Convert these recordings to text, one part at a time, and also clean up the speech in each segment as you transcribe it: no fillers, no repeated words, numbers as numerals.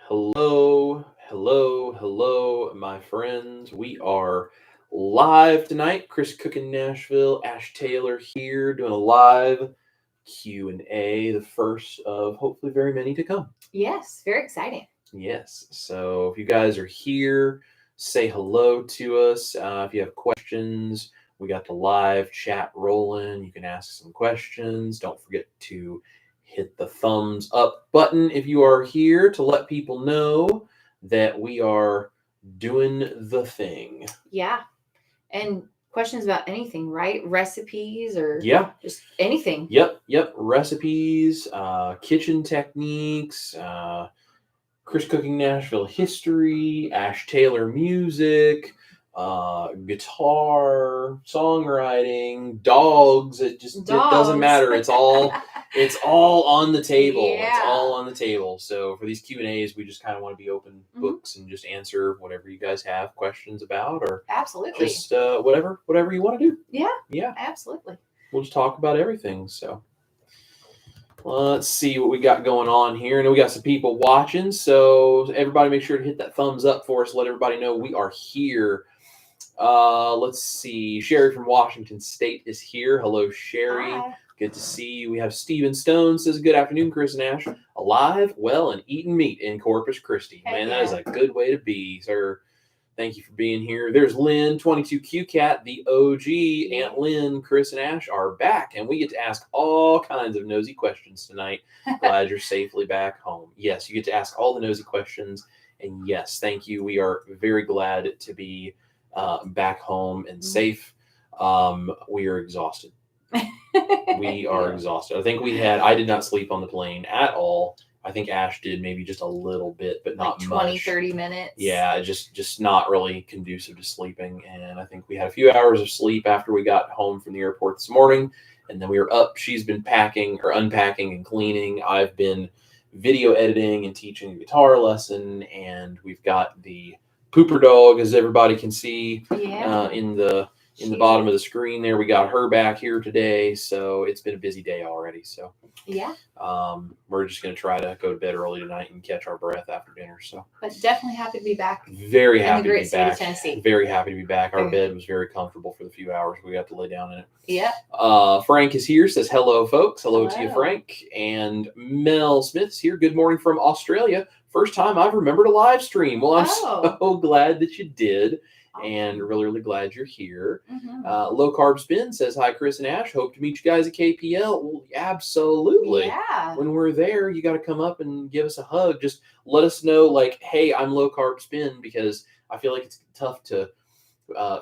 Hello, my friends. We are live tonight. Chris Cooking Nashville, Ash Taylor here, doing a live Q&A, the first of hopefully very many to come. Yes, very exciting. Yes. So if you guys are here, say hello to us. If you have questions, we got the live chat rolling. You can ask some questions. Don't forget to hit the thumbs up button if you are here to let people know that we are doing the thing. Yeah. And questions about anything, right? Recipes or just anything. Yep. Recipes, kitchen techniques, Chris Cooking Nashville history, Ash Taylor music, guitar, songwriting, dogs. It doesn't matter. It's all on the table. Yeah. It's all on the table. So for these Q&As, we just kind of want to be open books and just answer whatever you guys have questions about, or absolutely just whatever you want to do. Yeah, absolutely. We'll just talk about everything. So let's see what we got going on here. I know we got some people watching, so everybody make sure to hit that thumbs up for us. Let everybody know we are here. Let's see. Sherry from Washington State is here. Hello, Sherry. Hi. Good to see you. We have Steven Stone says, good afternoon, Chris and Ash. Alive, well, and eating meat in Corpus Christi. Man, that is a good way to be, sir. Thank you for being here. There's Lynn, 22QCat, the OG. Aunt Lynn, Chris, and Ash are back, and we get to ask all kinds of nosy questions tonight. Glad you're safely back home. Yes, you get to ask all the nosy questions, and yes, thank you. We are very glad to be back home and safe. We are exhausted. We are exhausted. I think I did not sleep on the plane at all. I think Ash did maybe just a little bit, but not like 20, much. 30 minutes. Yeah, just not really conducive to sleeping. And I think we had a few hours of sleep after we got home from the airport this morning. And then we were up. She's been packing or unpacking and cleaning. I've been video editing and teaching a guitar lesson. And we've got the pooper dog, as everybody can see, in the bottom of the screen there. We got her back here today. So it's been a busy day already. So yeah. We're just going to try to go to bed early tonight and catch our breath after dinner. So, but definitely happy to be back. Very happy in the great to be back. State of Tennessee. Very happy to be back. Our bed was very comfortable for the few hours we got to lay down in it. Yeah. Frank is here. Says hello, folks. Hello to you, Frank. And Mel Smith is here. Good morning from Australia. First time I've remembered a live stream. Well, I'm so glad that you did. And really glad you're here. Low Carb Spin says, hi, Chris and Ash. Hope to meet you guys at KPL. Well, absolutely. Yeah. When we're there, you got to come up and give us a hug. Just let us know, like, hey, I'm Low Carb Spin, because I feel like it's tough to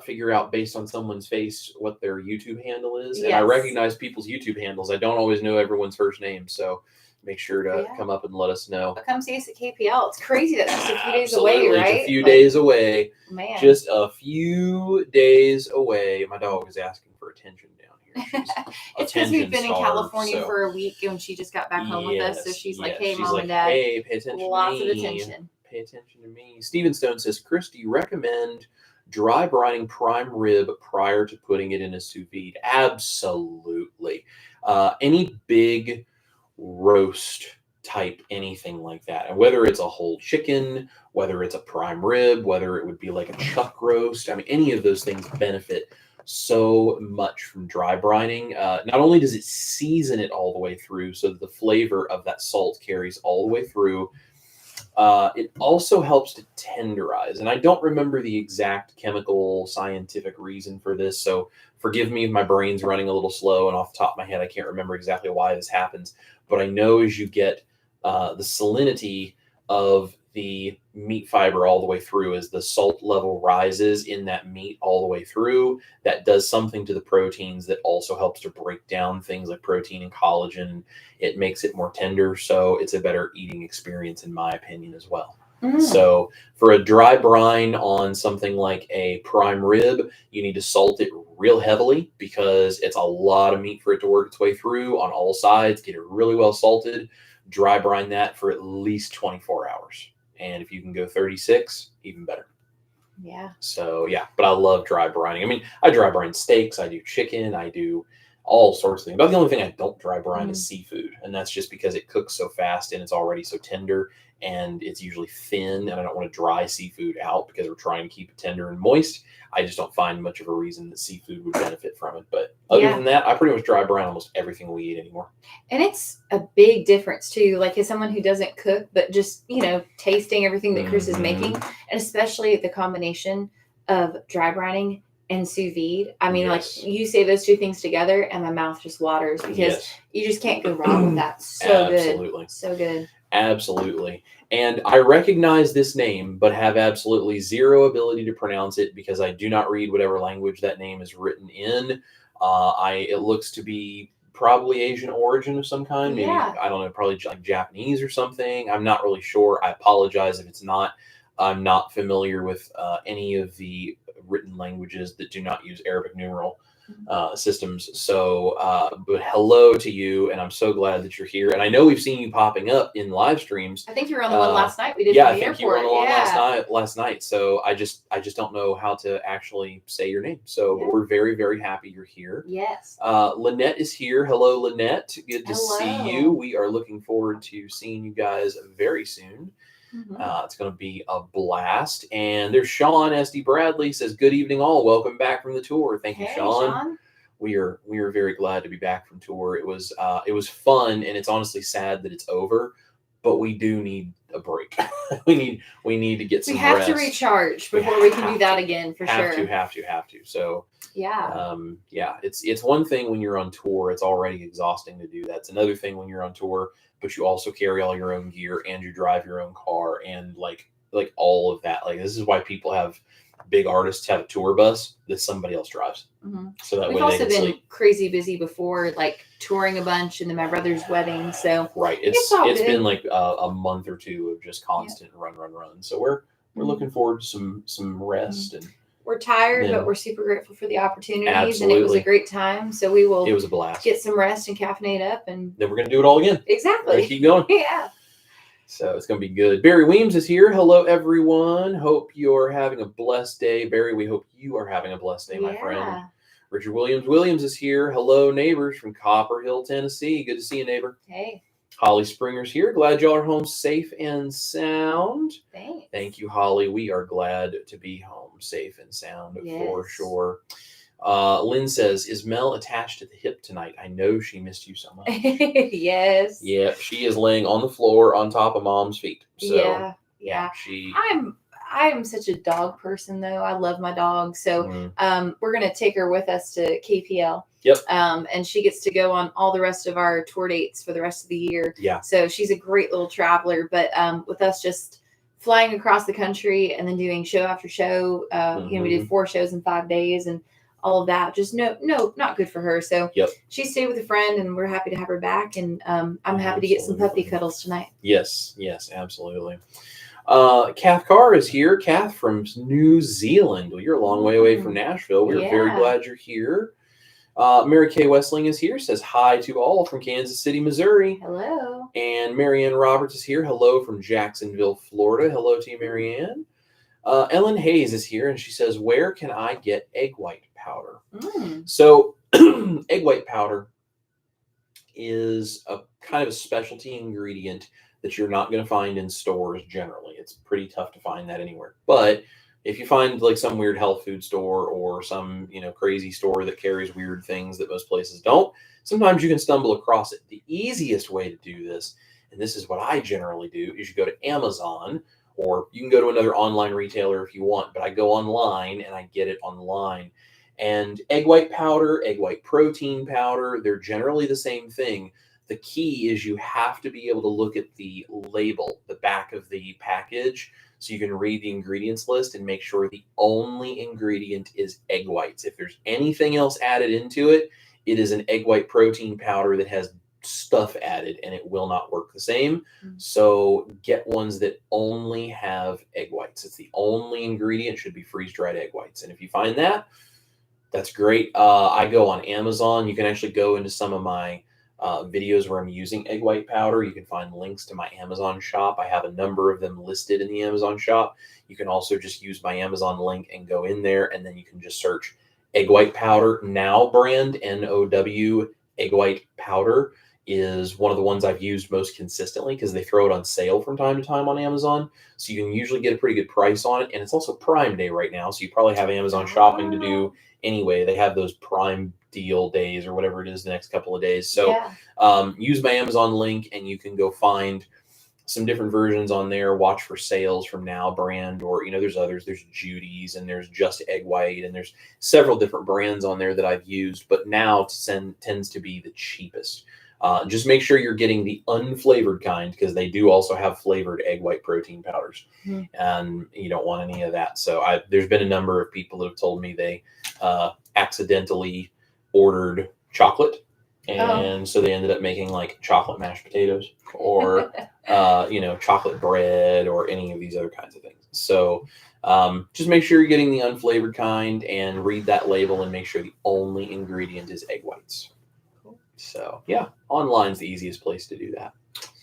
figure out based on someone's face what their YouTube handle is. Yes. And I recognize people's YouTube handles. I don't always know everyone's first name. So make sure to come up and let us know. But come see us at KPL. It's crazy that it's just a few days away, right? It's a few days away. Man. Just a few days away. My dog is asking for attention down here. It's because we've been in California for a week, and she just got back home with us. So she's like, hey, Mom and Dad. Hey, pay attention Lots to me. of attention. Pay attention to me. Steven Stone says, Chris, do you recommend dry brining prime rib prior to putting it in a sous vide? Absolutely. Any big roast type, anything like that, and whether it's a whole chicken, whether it's a prime rib, whether it would be like a chuck roast, I mean, any of those things benefit so much from dry brining. Not only does it season it all the way through so that the flavor of that salt carries all the way through, it also helps to tenderize. And I don't remember the exact chemical scientific reason for this, so forgive me if my brain's running a little slow and off the top of my head I can't remember exactly why this happens. But I know as you get the salinity of the meat fiber all the way through, as the salt level rises in that meat all the way through, that does something to the proteins that also helps to break down things like protein and collagen. It makes it more tender, so it's a better eating experience in my opinion as well. So for a dry brine on something like a prime rib, you need to salt it real heavily because it's a lot of meat for it to work its way through on all sides. Get it really well salted. Dry brine that for at least 24 hours. And if you can go 36, even better. Yeah. So, yeah, but I love dry brining. I mean, I dry brine steaks. I do chicken. I do all sorts of things. About the only thing I don't dry brine is seafood, and that's just because it cooks so fast and it's already so tender, and it's usually thin, and I don't want to dry seafood out because we're trying to keep it tender and moist. I just don't find much of a reason that seafood would benefit from it. But other than that, I pretty much dry brine almost everything we eat anymore. And it's a big difference too. Like as someone who doesn't cook, but just, tasting everything that Chris is making, and especially the combination of dry brining and sous vide. I mean, like you say those two things together and my mouth just waters because you just can't go wrong with that. So Absolutely. Good. So good. Absolutely. And I recognize this name, but have absolutely zero ability to pronounce it because I do not read whatever language that name is written in. It looks to be probably Asian origin of some kind. Maybe, I don't know, probably like Japanese or something. I'm not really sure. I apologize if it's not. I'm not familiar with any of the written languages that do not use Arabic numeral systems. So, but hello to you, and I'm so glad that you're here. And I know we've seen you popping up in live streams. I think you were on the one last night we did. Yeah, from the I think airport. you were on the one last night. So I just don't know how to actually say your name. So but we're very, very happy you're here. Yes. Lynette is here. Hello, Lynette. Good to see you. We are looking forward to seeing you guys very soon. It's going to be a blast. And there's Sean SD Bradley says, "Good evening, all. Welcome back from the tour." Thank you, Sean. We are very glad to be back from tour. It was fun, and it's honestly sad that it's over. But we do need a break. we need to get some rest. We have to recharge before we can do that again for sure. Have to. So yeah. It's one thing when you're on tour, it's already exhausting to do that. It's another thing when you're on tour, but you also carry all your own gear and you drive your own car and like all of that. Like this is why big artists have a tour bus that somebody else drives. So that we've way also they can been crazy busy before, like touring a bunch and then my brother's wedding. So it's been like a month or two of just constant run. So we're looking forward to some rest and we're tired, but we're super grateful for the opportunities. Absolutely. And it was a great time. So we will. It was a blast. Get some rest and caffeinate up, and then we're gonna do it all again. Exactly. Keep going. Yeah. So it's going to be good. Barry Weems is here. Hello, everyone. Hope you're having a blessed day. Barry, we hope you are having a blessed day, my friend. Richard Williams is here. Hello, neighbors from Copper Hill, Tennessee. Good to see you, neighbor. Hey. Holly Springer's here. Glad y'all are home safe and sound. Thanks. Thank you, Holly. We are glad to be home safe and sound for sure. Lynn says, "Is Mel attached to the hip tonight? I know she missed you so much." Yes. Yeah, she is laying on the floor on top of Mom's feet. So, yeah. I'm such a dog person, though. I love my dog. So we're going to take her with us to KPL. Yep. And she gets to go on all the rest of our tour dates for the rest of the year. Yeah. So she's a great little traveler. But with us just flying across the country and then doing show after show, we did 4 shows in 5 days and all of that. Just no, not good for her. So she stayed with a friend and we're happy to have her back. And I'm happy to get some puppy cuddles tonight. Yes, absolutely. Kath Carr is here. Kath from New Zealand. Well, you're a long way away from Nashville. We're very glad you're here. Mary Kay Westling is here. Says hi to all from Kansas City, Missouri. Hello. And Marianne Roberts is here. Hello from Jacksonville, Florida. Hello to you, Marianne. Ellen Hayes is here, and she says, "Where can I get egg white powder?" So egg white powder is a kind of a specialty ingredient that you're not going to find in stores generally. It's pretty tough to find that anywhere. But if you find like some weird health food store or some, crazy store that carries weird things that most places don't, sometimes you can stumble across it. The easiest way to do this, and this is what I generally do, is you go to Amazon, or you can go to another online retailer if you want, but I go online and I get it online. And egg white powder, egg white protein powder, they're generally the same thing. The key is you have to be able to look at the label, the back of the package, so you can read the ingredients list and make sure the only ingredient is egg whites. If there's anything else added into it, it is an egg white protein powder that has stuff added and it will not work the same. So get ones that only have egg whites. It's the only ingredient, should be freeze-dried egg whites. And if you find that, that's great. I go on Amazon. You can actually go into some of my videos where I'm using egg white powder. You can find links to my Amazon shop. I have a number of them listed in the Amazon shop. You can also just use my Amazon link and go in there, and then you can just search egg white powder. Now brand, NOW egg white powder is one of the ones I've used most consistently because they throw it on sale from time to time on Amazon. So you can usually get a pretty good price on it. And it's also Prime Day right now. So you probably have Amazon shopping to do anyway. They have those Prime deal days or whatever it is the next couple of days. So use my Amazon link and you can go find some different versions on there. Watch for sales from Now brand, or, there's others. There's Judy's and there's Just Egg White, and there's several different brands on there that I've used, but Now tends to be the cheapest. Just make sure you're getting the unflavored kind, because they do also have flavored egg white protein powders, and you don't want any of that. So there's been a number of people that have told me they accidentally ordered chocolate, and so they ended up making like chocolate mashed potatoes or chocolate bread or any of these other kinds of things. So just make sure you're getting the unflavored kind and read that label and make sure the only ingredient is egg whites. So yeah, online's the easiest place to do that.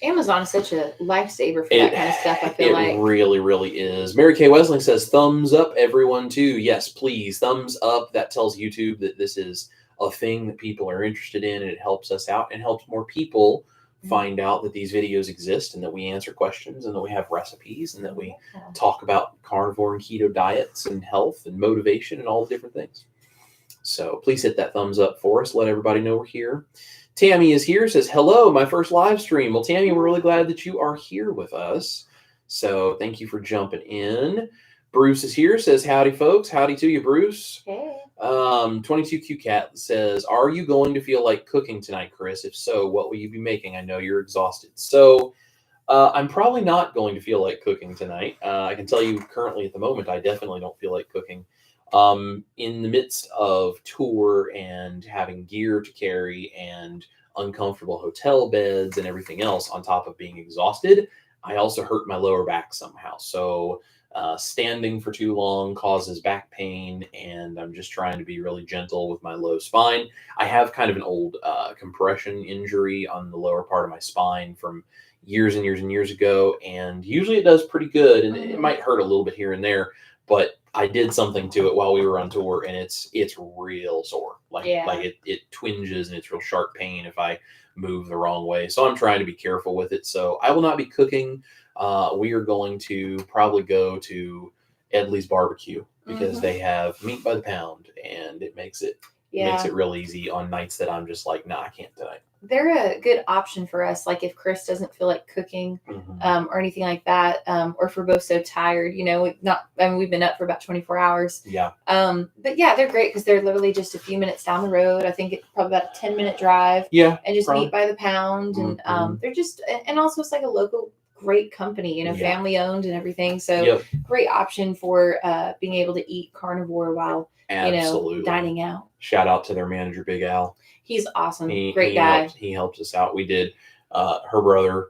Amazon is such a lifesaver for that kind of stuff, I feel like. It really, really is. Mary Kay Wesling says, thumbs up, everyone, too. Yes, please. Thumbs up. That tells YouTube that this is a thing that people are interested in, and it helps us out and helps more people find out that these videos exist and that we answer questions and that we have recipes and that we talk about carnivore and keto diets and health and motivation and all the different things. So please hit that thumbs up for us. Let everybody know we're here. Tammy is here, says, hello, my first live stream. Well, Tammy, we're really glad that you are here with us. So thank you for jumping in. Bruce is here, says, howdy, folks. Howdy to you, Bruce. Hey. 22Q Cat says, are you going to feel like cooking tonight, Chris? If so, what will you be making? I know you're exhausted. So I'm probably not going to feel like cooking tonight. I can tell you currently at the moment, I definitely don't feel like cooking. In the midst of tour and having gear to carry and uncomfortable hotel beds and everything else on top of being exhausted, I also hurt my lower back somehow. So standing for too long causes back pain, and I'm just trying to be really gentle with my low spine. I have kind of an old compression injury on the lower part of my spine from years and years and years ago, and usually it does pretty good, and it might hurt a little bit here and there, but I did something to it while we were on tour, and it's real sore. Like it twinges, and it's real sharp pain if I move the wrong way. So I'm trying to be careful with it. So I will not be cooking. We are going to probably go to Edley's Barbecue because they have meat by the pound, and it makes it real easy on nights that I'm just like, nah, I can't tonight. They're a good option for us. Like if Chris doesn't feel like cooking, or anything like that, or if we're both so tired, we've been up for about 24 hours. Yeah. But yeah, they're great because they're literally just a few minutes down the road. I think it's probably about a 10-minute drive. Yeah. And just meat by the pound. And they're just, and also it's like a local great company, family owned and everything. So great option for being able to eat carnivore while, dining out. Shout out to their manager, Big Al. He's awesome. Great guy. He helped us out. We did her brother,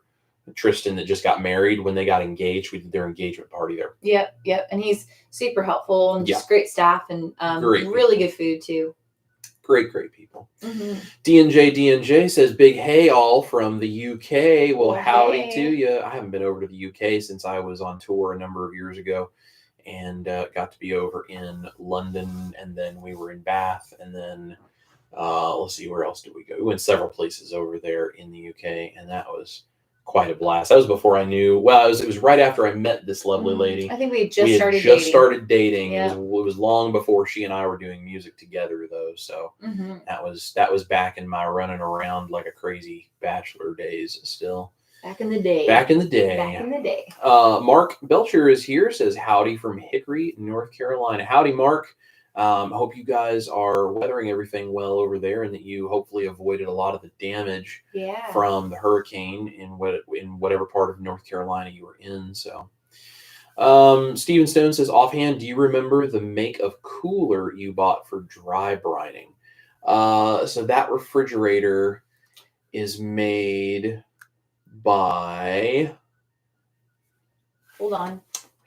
Tristan, that just got married. When they got engaged, we did their engagement party there. Yep. And he's super helpful and just great staff and really good food too. Great people. DNJ says, big hey all from the UK. Well, howdy to you. I haven't been over to the UK since I was on tour a number of years ago, and got to be over in London, and then we were in Bath, and then let's see, where else did we go? We went several places over there in the UK, and that was quite a blast. That was before I knew. Well, it was right after I met this lovely lady. I think we had just started dating. Yeah. It was long before she and I were doing music together, though. So that was back in my running around like a crazy bachelor days still. Back in the day. Mark Belcher is here, says howdy from Hickory, North Carolina. Howdy, Mark. Hope you guys are weathering everything well over there, and that you hopefully avoided a lot of the damage from the hurricane in whatever part of North Carolina you were in. So, Steven Stone says, offhand, do you remember the make of cooler you bought for dry brining? So that refrigerator is made by... Hold on.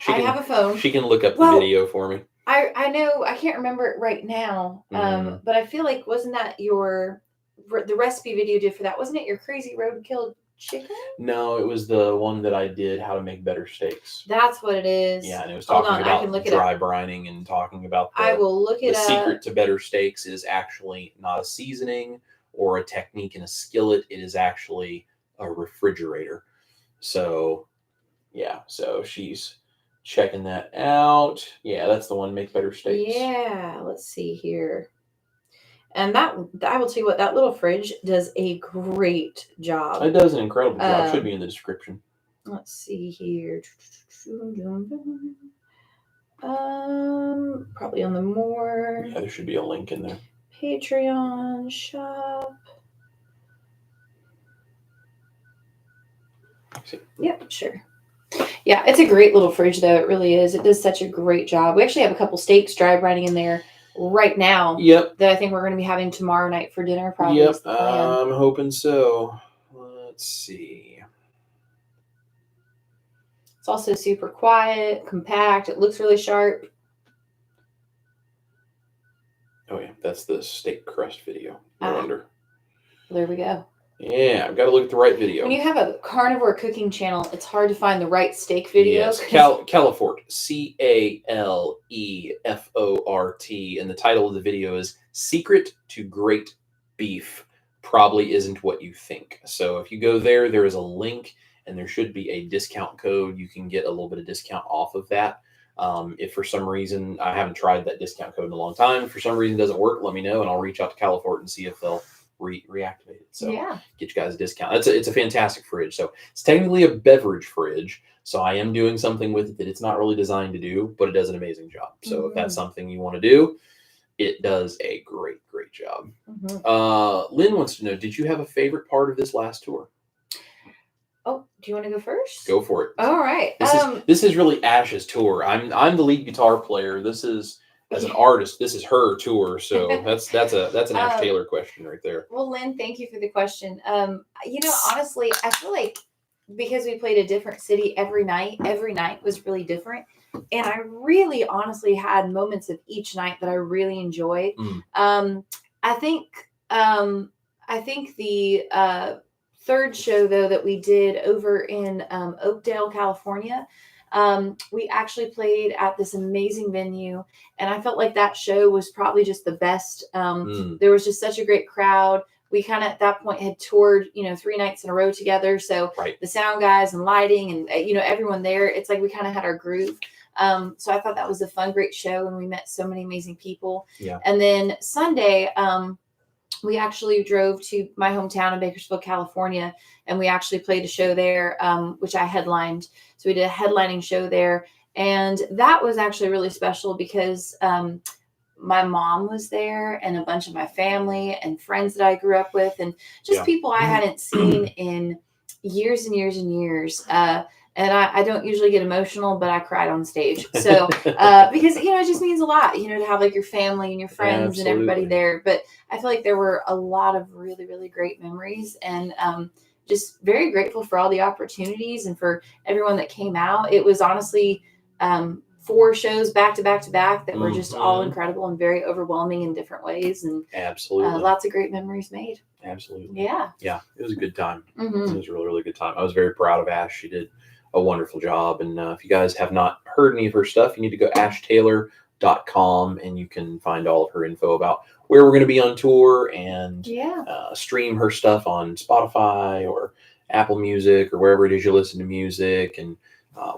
I have a phone. She can look up the video for me. I know, I can't remember it right now, but I feel like, wasn't that the recipe video you did for that? Wasn't it your crazy roadkill chicken? No, it was the one that I did, How to Make Better Steaks. That's what it is. Yeah, and it was Hold talking on, I can about look it dry up. brining and talking about I will look the it up. secret to better steaks is actually not a seasoning or a technique in a skillet. It is actually a refrigerator. So, yeah, so she's checking that out. Yeah, that's the one, Make Better Steaks. Yeah, let's see here. And that, I will tell you what, that little fridge does a great job. It does an incredible job. Should be in the description. Let's see here. Probably on the more. Yeah, there should be a link in there. Patreon shop. Yep, sure. Yeah, it's a great little fridge, though. It really is. It does such a great job. We actually have a couple steaks dry brining in there right now. Yep. That I think we're going to be having tomorrow night for dinner, probably. Yep, I'm hoping so. Let's see. It's also super quiet, compact. It looks really sharp. Oh, yeah, that's the steak crust video. No wonder. There we go. Yeah, I've got to look at the right video. When you have a carnivore cooking channel, it's hard to find the right steak video. Yes, Calefort, Calefort, and the title of the video is Secret to Great Beef Probably Isn't What You Think. So if you go there, there is a link, and there should be a discount code. You can get a little bit of discount off of that. If for some reason, I haven't tried that discount code in a long time, if for some reason it doesn't work, let me know, and I'll reach out to Calefort and see if they'll reactivate it. So yeah, get you guys a discount. It's a fantastic fridge. So it's technically a beverage fridge. So I am doing something with it that it's not really designed to do, but it does an amazing job. So if that's something you want to do, it does a great job. Lynn wants to know, did you have a favorite part of this last tour? Oh, do you want to go first? Go for it. All right. This is really Ash's tour. I'm the lead guitar player. This is, as an artist, this is her tour. So that's an Ash Taylor question right there. Well, Lynn, thank you for the question. Honestly, I feel like because we played a different city every night was really different. And I really honestly had moments of each night that I really enjoyed. I think the third show, though, that we did over in Oakdale, California, we actually played at this amazing venue, and I felt like that show was probably just the best. There was just such a great crowd. We kind of at that point had toured, 3 nights in a row together. So the sound guys and lighting and, everyone there, it's like we kind of had our groove. So I thought that was a fun, great show, and we met so many amazing people. Yeah. And then Sunday, we actually drove to my hometown in Bakersfield, California, and we actually played a show there, which I headlined. So we did a headlining show there, and that was actually really special because my mom was there and a bunch of my family and friends that I grew up with and just people I hadn't seen in years and years and years. And I don't usually get emotional, but I cried on stage. So, because, it just means a lot, to have like your family and your friends and everybody there. But I feel like there were a lot of really, really great memories and just very grateful for all the opportunities and for everyone that came out. It was honestly 4 shows back to back to back that were just all incredible and very overwhelming in different ways. And lots of great memories made. Absolutely. Yeah. Yeah. It was a good time. It was a really, really good time. I was very proud of Ash. She did a wonderful job. And if you guys have not heard any of her stuff, you need to go ashtaylor.com and you can find all of her info about where we're going to be on tour and stream her stuff on Spotify or Apple Music or wherever it is you listen to music. And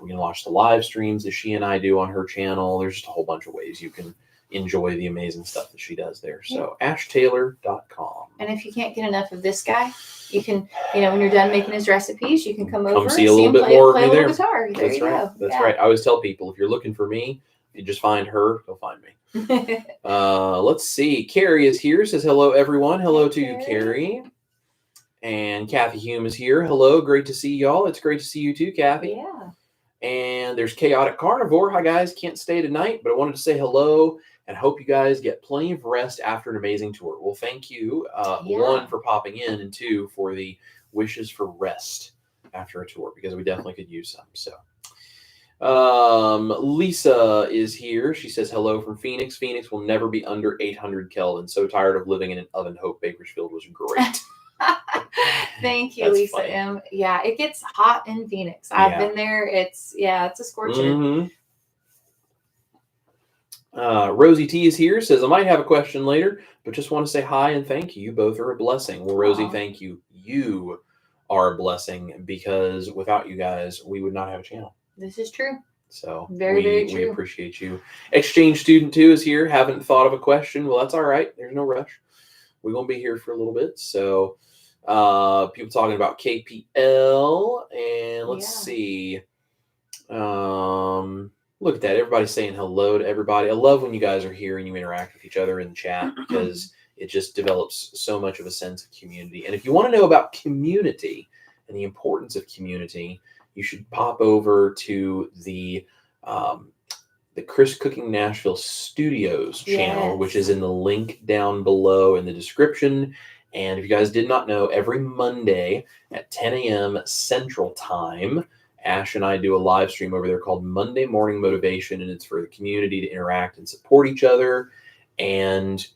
we can watch the live streams that she and I do on her channel. There's just a whole bunch of ways you can enjoy the amazing stuff that she does there. So ashtaylor.com. And if you can't get enough of this guy, you can, when you're done making his recipes, you can come over see a little bit more of me there. Guitar. There That's right. That's right. I always tell people, if you're looking for me, if you just find her, you'll find me. Let's see. Carrie is here. Says hello, everyone. Hello to you, Carrie. And Kathy Hume is here. Hello. Great to see y'all. It's great to see you too, Kathy. Yeah. And there's Chaotic Carnivore. Hi, guys. Can't stay tonight, but I wanted to say hello and hope you guys get plenty of rest after an amazing tour. Well, thank you. 1, for popping in, and 2, for the wishes for rest after a tour, because we definitely could use some. So Lisa is here. She says hello from Phoenix. Phoenix will never be under 800 Kelvin. So tired of living in an oven. Hope Bakersfield was great. Thank you, That's Lisa funny. M. Yeah, it gets hot in Phoenix. I've been there. It's a scorcher. Rosie T is here, says, I might have a question later, but just want to say hi and thank you. You both are a blessing. Well, Rosie, thank you. You are a blessing, because without you guys, we would not have a channel. This is true. So very true. We appreciate you. Exchange Student 2 is here. Haven't thought of a question. Well, that's all right. There's no rush. We're going to be here for a little bit. So people talking about KPL, and let's see. Look at that. Everybody's saying hello to everybody. I love when you guys are here and you interact with each other in the chat, because it just develops so much of a sense of community. And if you want to know about community and the importance of community, you should pop over to the Chris Cooking Nashville Studios channel, which is in the link down below in the description. And if you guys did not know, every Monday at 10 a.m. Central Time, Ash and I do a live stream over there called Monday Morning Motivation, and it's for the community to interact and support each other. And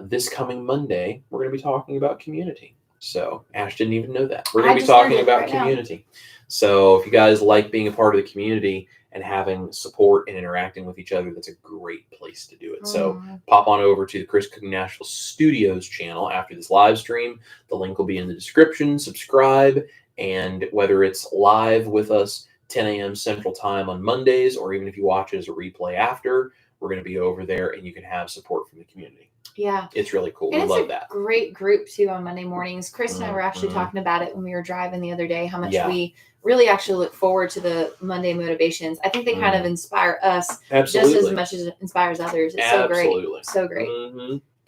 this coming Monday, we're going to be talking about community. So Ash didn't even know that. We're going to be talking about community. So if you guys like being a part of the community and having support and interacting with each other, that's a great place to do it. So pop on over to the Chris Cooking Nashville Studios channel after this live stream. The link will be in the description. Subscribe. And whether it's live with us 10 a.m. Central Time on Mondays, or even if you watch it as a replay after, we're going to be over there and you can have support from the community. Yeah. It's really cool. And we love that. Great group too on Monday mornings. Chris and I were actually talking about it when we were driving the other day, how much we really actually look forward to the Monday motivations. I think they kind of inspire us just as much as it inspires others. It's so great. So great.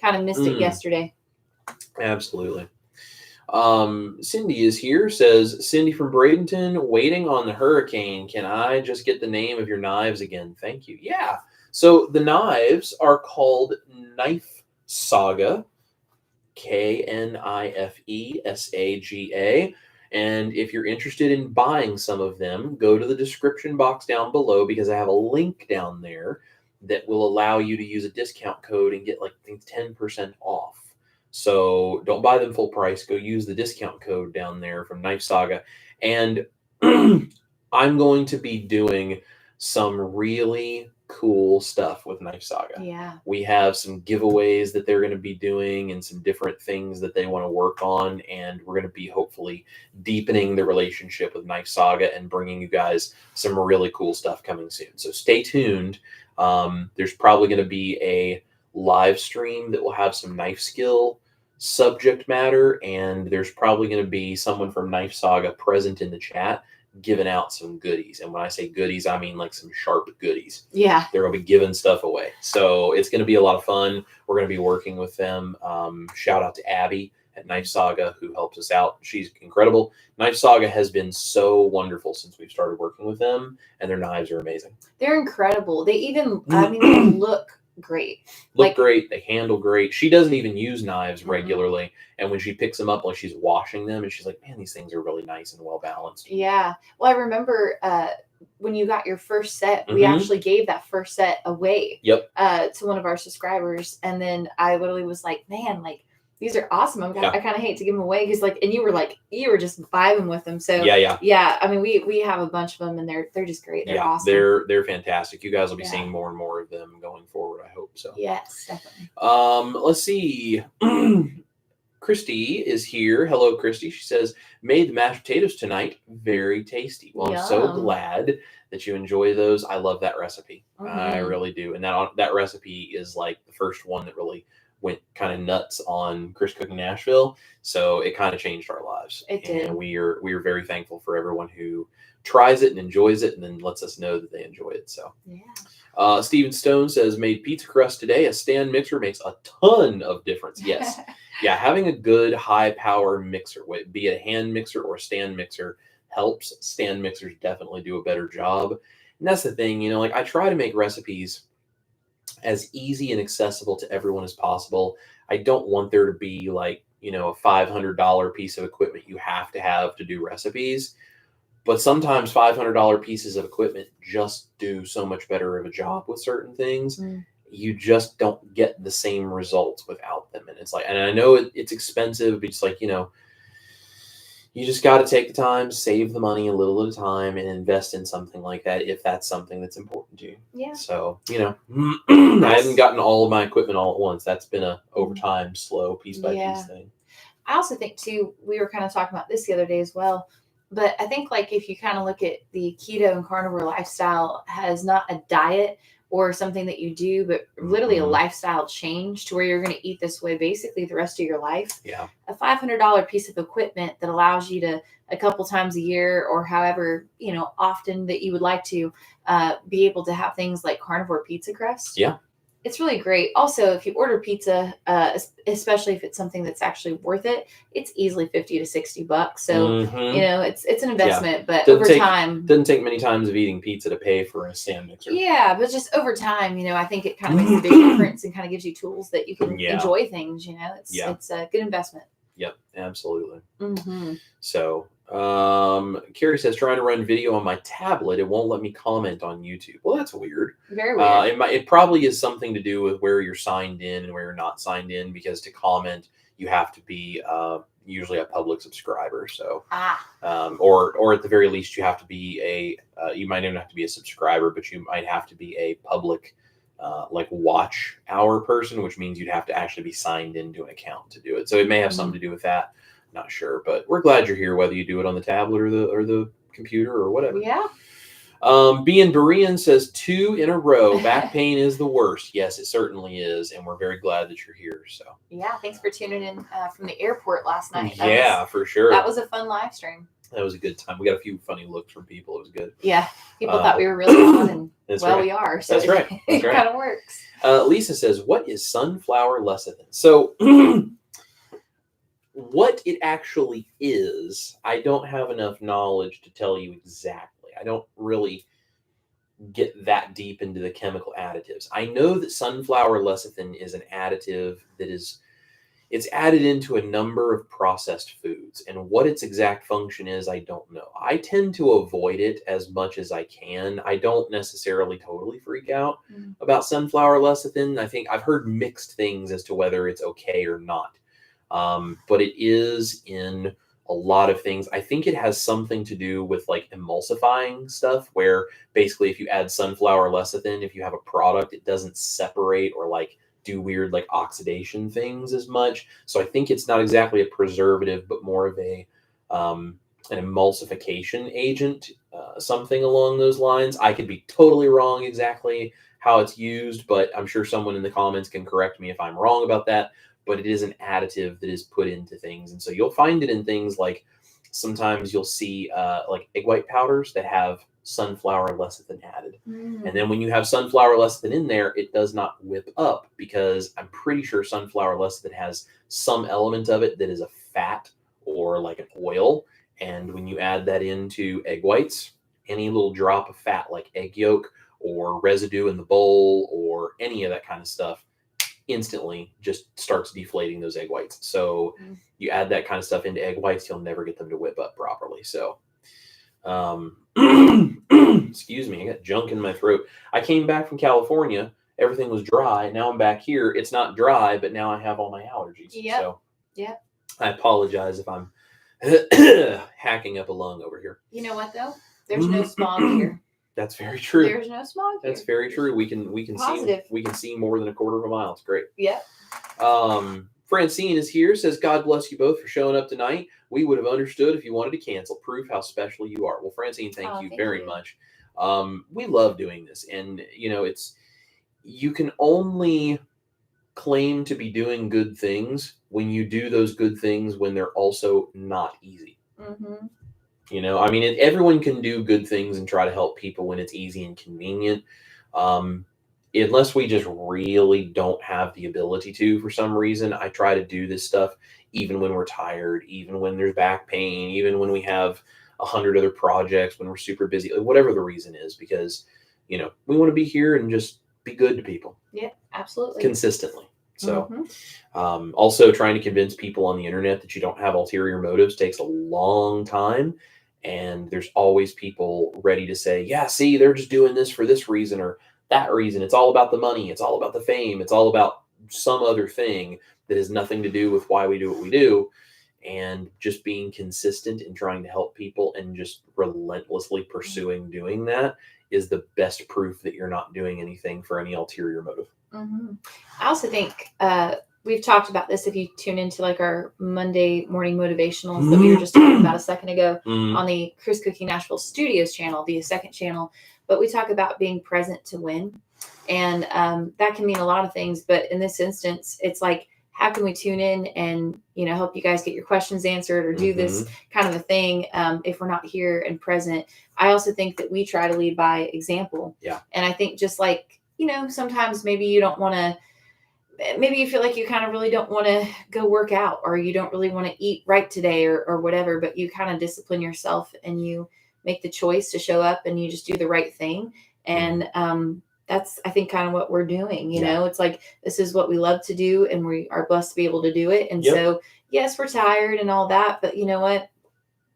Kind of missed it yesterday. Absolutely. Cindy is here, says, Cindy from Bradenton, waiting on the hurricane. Can I just get the name of your knives again? Thank you. Yeah. So the knives are called Knife Saga, KNIFESAGA. And if you're interested in buying some of them, go to the description box down below, because I have a link down there that will allow you to use a discount code and get like 10% off. So don't buy them full price. Go use the discount code down there from Knife Saga. And I'm going to be doing some really cool stuff with Knife Saga. Yeah. We have some giveaways that they're going to be doing and some different things that they want to work on. And we're going to be hopefully deepening the relationship with Knife Saga and bringing you guys some really cool stuff coming soon. So stay tuned. There's probably going to be a live stream that will have some knife skill subject matter, and there's probably going to be someone from Knife Saga present in the chat giving out some goodies. And when I say goodies, I mean like some sharp goodies. Yeah. They're going to be giving stuff away. So it's going to be a lot of fun. We're going to be working with them. Shout out to Abby at Knife Saga, who helps us out. She's incredible. Knife Saga has been so wonderful since we've started working with them, and their knives are amazing. They're incredible. They even, I mean, they look great. Great. They handle great. She doesn't even use knives regularly. And when she picks them up, like she's washing them, and she's like, man, these things are really nice and well balanced. Yeah. Well, I remember when you got your first set, we actually gave that first set away. Yep. To one of our subscribers. And then I literally was like, man, like, these are awesome. I kind of hate to give them away, because and you were just vibing with them. So yeah. I mean, we have a bunch of them, and they're just great. They're awesome. They're fantastic. You guys will be seeing more and more of them going forward, I hope so. Yes, definitely. Let's see. Christy is here. Hello, Christy. She says, made the mashed potatoes tonight. Very tasty. Well, I'm so glad that you enjoy those. I love that recipe. I really do. And that recipe is like the first one that really went kind of nuts on Chris Cooking Nashville. So it kind of changed our lives. It did. And we are very thankful for everyone who tries it and enjoys it and then lets us know that they enjoy it. So yeah. Steven Stone says, made pizza crust today. A stand mixer makes a ton of difference. Yes. Yeah. Having a good high power mixer, be it a hand mixer or a stand mixer, helps. Stand mixers definitely do a better job. And that's the thing, like I try to make recipes as easy and accessible to everyone as possible. I don't want there to be like, a $500 piece of equipment you have to do recipes. But sometimes $500 pieces of equipment just do so much better of a job with certain things. you just don't get the same results without them. And it's like, and I know it's expensive, but it's like, you just got to take the time, save the money a little at a time, and invest in something like that if that's something that's important to you. Yeah. So, I haven't gotten all of my equipment all at once. That's been a over time, slow, piece by piece thing. I also think too, we were kind of talking about this the other day as well, but I think like if you kind of look at the keto and carnivore lifestyle as not a diet or something that you do, but literally a lifestyle change to where you're going to eat this way basically the rest of your life. Yeah. A $500 piece of equipment that allows you to a couple times a year or however, often that you would like to be able to have things like carnivore pizza crust. Yeah. It's really great. Also, if you order pizza, especially if it's something that's actually worth it, it's easily $50 to $60. So, it's an investment, but time. Doesn't take many times of eating pizza to pay for a stand mixer. Yeah, but just over time, I think it kind of makes a big difference and kind of gives you tools that you can enjoy things, It's a good investment. Yep, absolutely. Mm-hmm. So, Carrie says, trying to run video on my tablet, it won't let me comment on YouTube. Well, that's weird. Very weird. It probably is something to do with where you're signed in and where you're not signed in, because to comment, you have to be usually a public subscriber. So, or at the very least, you have to be you might even have to be a subscriber, but you might have to be a public like watch hour person, which means you'd have to actually be signed into an account to do it. So it may have something to do with that. Not sure, but we're glad you're here, whether you do it on the tablet or the computer or whatever. Yeah. Being Berean says 2 in a row. Back pain is the worst. Yes, it certainly is, and we're very glad that you're here. So yeah, thanks for tuning in from the airport last night. For sure. That was a fun live stream. That was a good time. We got a few funny looks from people. It was good. Yeah, people thought we were really fun, and right. we are. So that's right. It kind of works. Lisa says, "What is sunflower lecithin?" So. What it actually is, I don't have enough knowledge to tell you exactly. I don't really get that deep into the chemical additives. I know that sunflower lecithin is an additive that it's added into a number of processed foods, and what its exact function is, I don't know. I tend to avoid it as much as I can. I don't necessarily totally freak out about sunflower lecithin. I think I've heard mixed things as to whether it's okay or not. But it is in a lot of things. I think it has something to do with like emulsifying stuff, where basically if you add sunflower lecithin, if you have a product, it doesn't separate or like do weird like oxidation things as much. So I think it's not exactly a preservative, but more of an emulsification agent, something along those lines. I could be totally wrong exactly how it's used, but I'm sure someone in the comments can correct me if I'm wrong about that. But it is an additive that is put into things. And so you'll find it in things like sometimes you'll see like egg white powders that have sunflower lecithin added. And then when you have sunflower lecithin in there, it does not whip up, because I'm pretty sure sunflower lecithin has some element of it that is a fat or like an oil. And when you add that into egg whites, any little drop of fat like egg yolk or residue in the bowl or any of that kind of stuff instantly just starts deflating those egg whites. So you add that kind of stuff into egg whites, you'll never get them to whip up properly. So excuse me, I got junk in my throat. I came back from California, everything was dry. Now I'm back here, it's not dry, but now I have all my allergies. So I apologize if I'm hacking up a lung over here. You know what though? There's no smog here. That's very true. There's no smog here. That's very true. We can see more than a quarter of a mile. It's great. Yeah. Francine is here, says, God bless you both for showing up tonight. We would have understood if you wanted to cancel. Proof how special you are. Well, Francine, thank you very much. We love doing this. And, you can only claim to be doing good things when you do those good things when they're also not easy. Mm-hmm. Everyone can do good things and try to help people when it's easy and convenient. Unless we just really don't have the ability to, for some reason, I try to do this stuff even when we're tired, even when there's back pain, even when we have 100 other projects, when we're super busy, whatever the reason is, because, we want to be here and just be good to people. Yeah, absolutely. Consistently. So, also trying to convince people on the internet that you don't have ulterior motives takes a long time. And there's always people ready to say, yeah, see, they're just doing this for this reason, or that reason. It's all about the money. It's all about the fame. It's all about some other thing that has nothing to do with why we do what we do. And just being consistent in trying to help people and just relentlessly pursuing doing that is the best proof that you're not doing anything for any ulterior motive. Mm-hmm. I also think we've talked about this if you tune into like our Monday morning motivationals that we were just talking about a second ago on the Chris Cooking Nashville Studios channel, the second channel. But we talk about being present to win. And that can mean a lot of things. But in this instance, it's like, how can we tune in and, help you guys get your questions answered or do this kind of a thing if we're not here and present? I also think that we try to lead by example. Yeah. And I think just like, sometimes maybe you don't want to, maybe you feel like you kind of really don't want to go work out or you don't really want to eat right today or whatever, but you kind of discipline yourself and you make the choice to show up and you just do the right thing. And that's, I think, kind of what we're doing. You know, it's like, this is what we love to do and we are blessed to be able to do it. And so, yes, we're tired and all that, but you know what?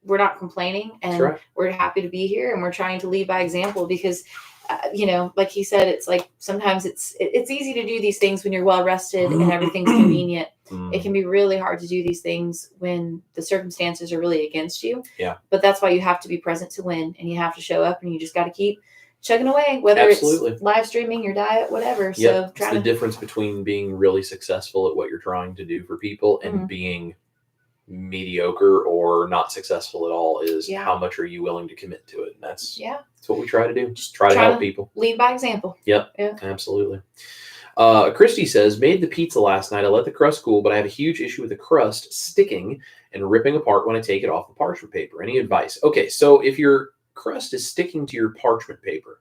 We're not complaining and we're happy to be here and we're trying to lead by example because, like he said, it's like, sometimes it's easy to do these things when you're well rested and everything's convenient. It can be really hard to do these things when the circumstances are really against you. Yeah. But that's why you have to be present to win and you have to show up and you just got to keep chugging away, whether it's live streaming, your diet, whatever. So it's the difference between being really successful at what you're trying to do for people and being mediocre or not successful at all is how much are you willing to commit to it. And that's what we try to do. Just try to help people. Lead by example. Yep. Yeah. Absolutely. Christy says, made the pizza last night. I let the crust cool, but I have a huge issue with the crust sticking and ripping apart when I take it off the parchment paper. Any advice? Okay. So if your crust is sticking to your parchment paper,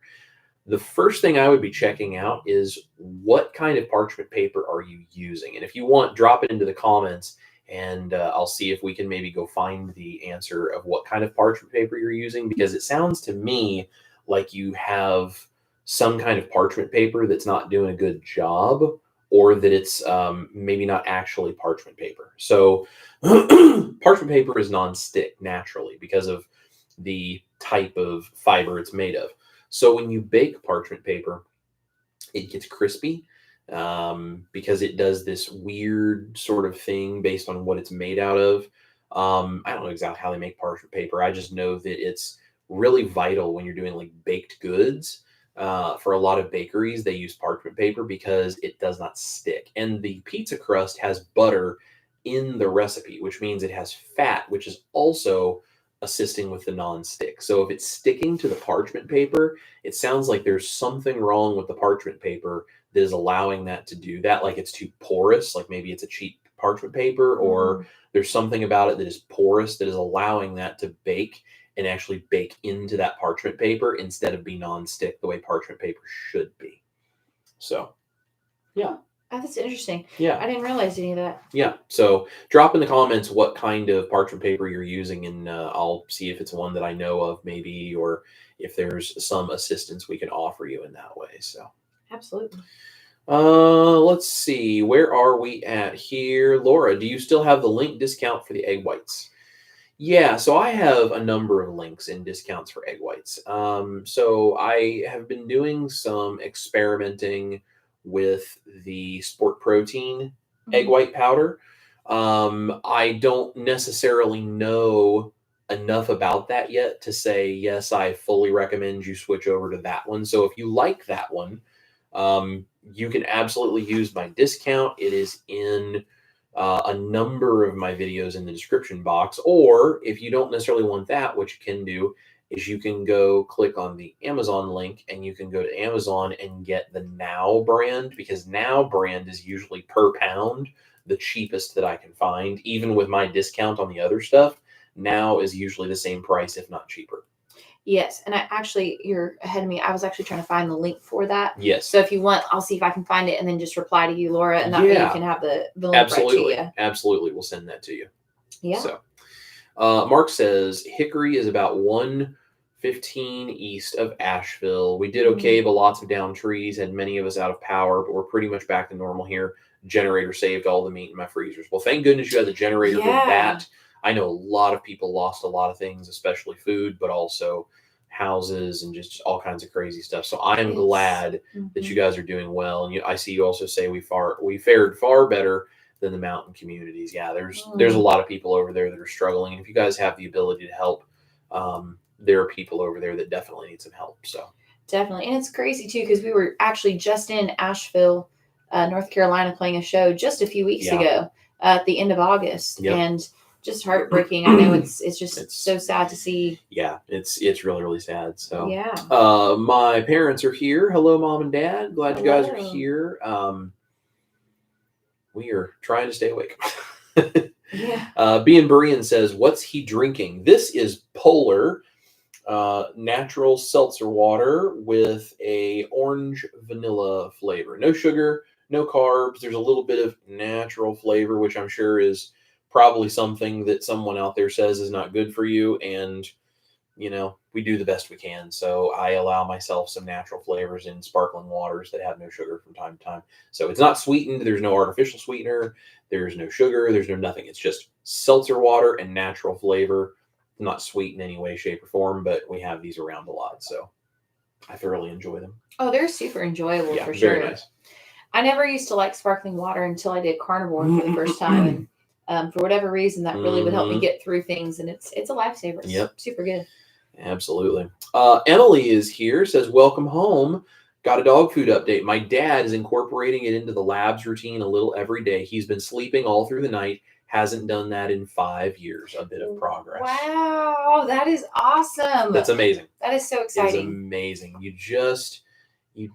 the first thing I would be checking out is what kind of parchment paper are you using? And if you want, drop it into the comments and I'll see if we can maybe go find the answer of what kind of parchment paper you're using, because it sounds to me like you have some kind of parchment paper that's not doing a good job, or that it's maybe not actually parchment paper. So parchment paper is non-stick naturally because of the type of fiber it's made of. So when you bake parchment paper, it gets crispy because it does this weird sort of thing based on what it's made out of. I don't know exactly how they make parchment paper. I just know that it's really vital when you're doing like baked goods. For a lot of bakeries, they use parchment paper because it does not stick. And the pizza crust has butter in the recipe, which means it has fat, which is also assisting with the non-stick. So if it's sticking to the parchment paper, it sounds like there's something wrong with the parchment paper that is allowing that to do that. Like it's too porous, like maybe it's a cheap parchment paper, or there's something about it that is porous that is allowing that to bake and actually bake into that parchment paper instead of be non-stick the way parchment paper should be. So, yeah. Oh, that's interesting. Yeah. I didn't realize any of that. Yeah. So drop in the comments what kind of parchment paper you're using, and I'll see if it's one that I know of maybe, or if there's some assistance we can offer you in that way. So absolutely. Let's see. Where are we at here? Laura, do you still have the link discount for the egg whites? Yeah, so I have a number of links and discounts for egg whites. So I have been doing some experimenting with the Sport Protein egg white powder. I don't necessarily know enough about that yet to say, yes, I fully recommend you switch over to that one. So if you like that one, you can absolutely use my discount. It is in a number of my videos in the description box. Or if you don't necessarily want that, what you can do is you can go click on the Amazon link and you can go to Amazon and get the Now brand, because Now brand is usually per pound the cheapest that I can find. Even with my discount on the other stuff, Now is usually the same price, if not cheaper. Yes. And you're ahead of me. I was actually trying to find the link for that. Yes. So if you want, I'll see if I can find it and then just reply to you, Laura, and that way you can have the link absolutely. right to you. Absolutely. We'll send that to you. Yeah. So Mark says Hickory is about 115 east of Asheville. We did okay, but lots of downed trees, had many of us out of power, but we're pretty much back to normal here. Generator saved all the meat in my freezers. Well, thank goodness you had the generator for that. I know a lot of people lost a lot of things, especially food, but also houses and just all kinds of crazy stuff. So I am glad that you guys are doing well. And I see you also say we fared far better than the mountain communities. Yeah, there's a lot of people over there that are struggling. And if you guys have the ability to help, there are people over there that definitely need some help. So definitely. And it's crazy too, because we were actually just in Asheville, North Carolina, playing a show just a few weeks ago at the end of August. And just heartbreaking. I know it's so sad to see. Yeah, it's really, really sad. So yeah. My parents are here. Hello, Mom and Dad. Glad you guys are here. We are trying to stay awake. Yeah. B and Brian says, "What's he drinking?" This is Polar natural seltzer water with a orange vanilla flavor. No sugar, no carbs. There's a little bit of natural flavor, which I'm sure is probably something that someone out there says is not good for you. And, we do the best we can. So I allow myself some natural flavors in sparkling waters that have no sugar from time to time. So it's not sweetened. There's no artificial sweetener. There's no sugar. There's no nothing. It's just seltzer water and natural flavor. Not sweet in any way, shape, or form, but we have these around a lot. So I thoroughly enjoy them. Oh, they're super enjoyable for sure. Very nice. I never used to like sparkling water until I did carnivore for the first time. And for whatever reason, that really would help me get through things. And it's a lifesaver. It's super good. Absolutely. Emily is here, says, "Welcome home. Got a dog food update. My dad is incorporating it into the lab's routine a little every day. He's been sleeping all through the night. Hasn't done that in 5 years. A bit of progress." Wow, that is awesome. That's amazing. That is so exciting. It's amazing. You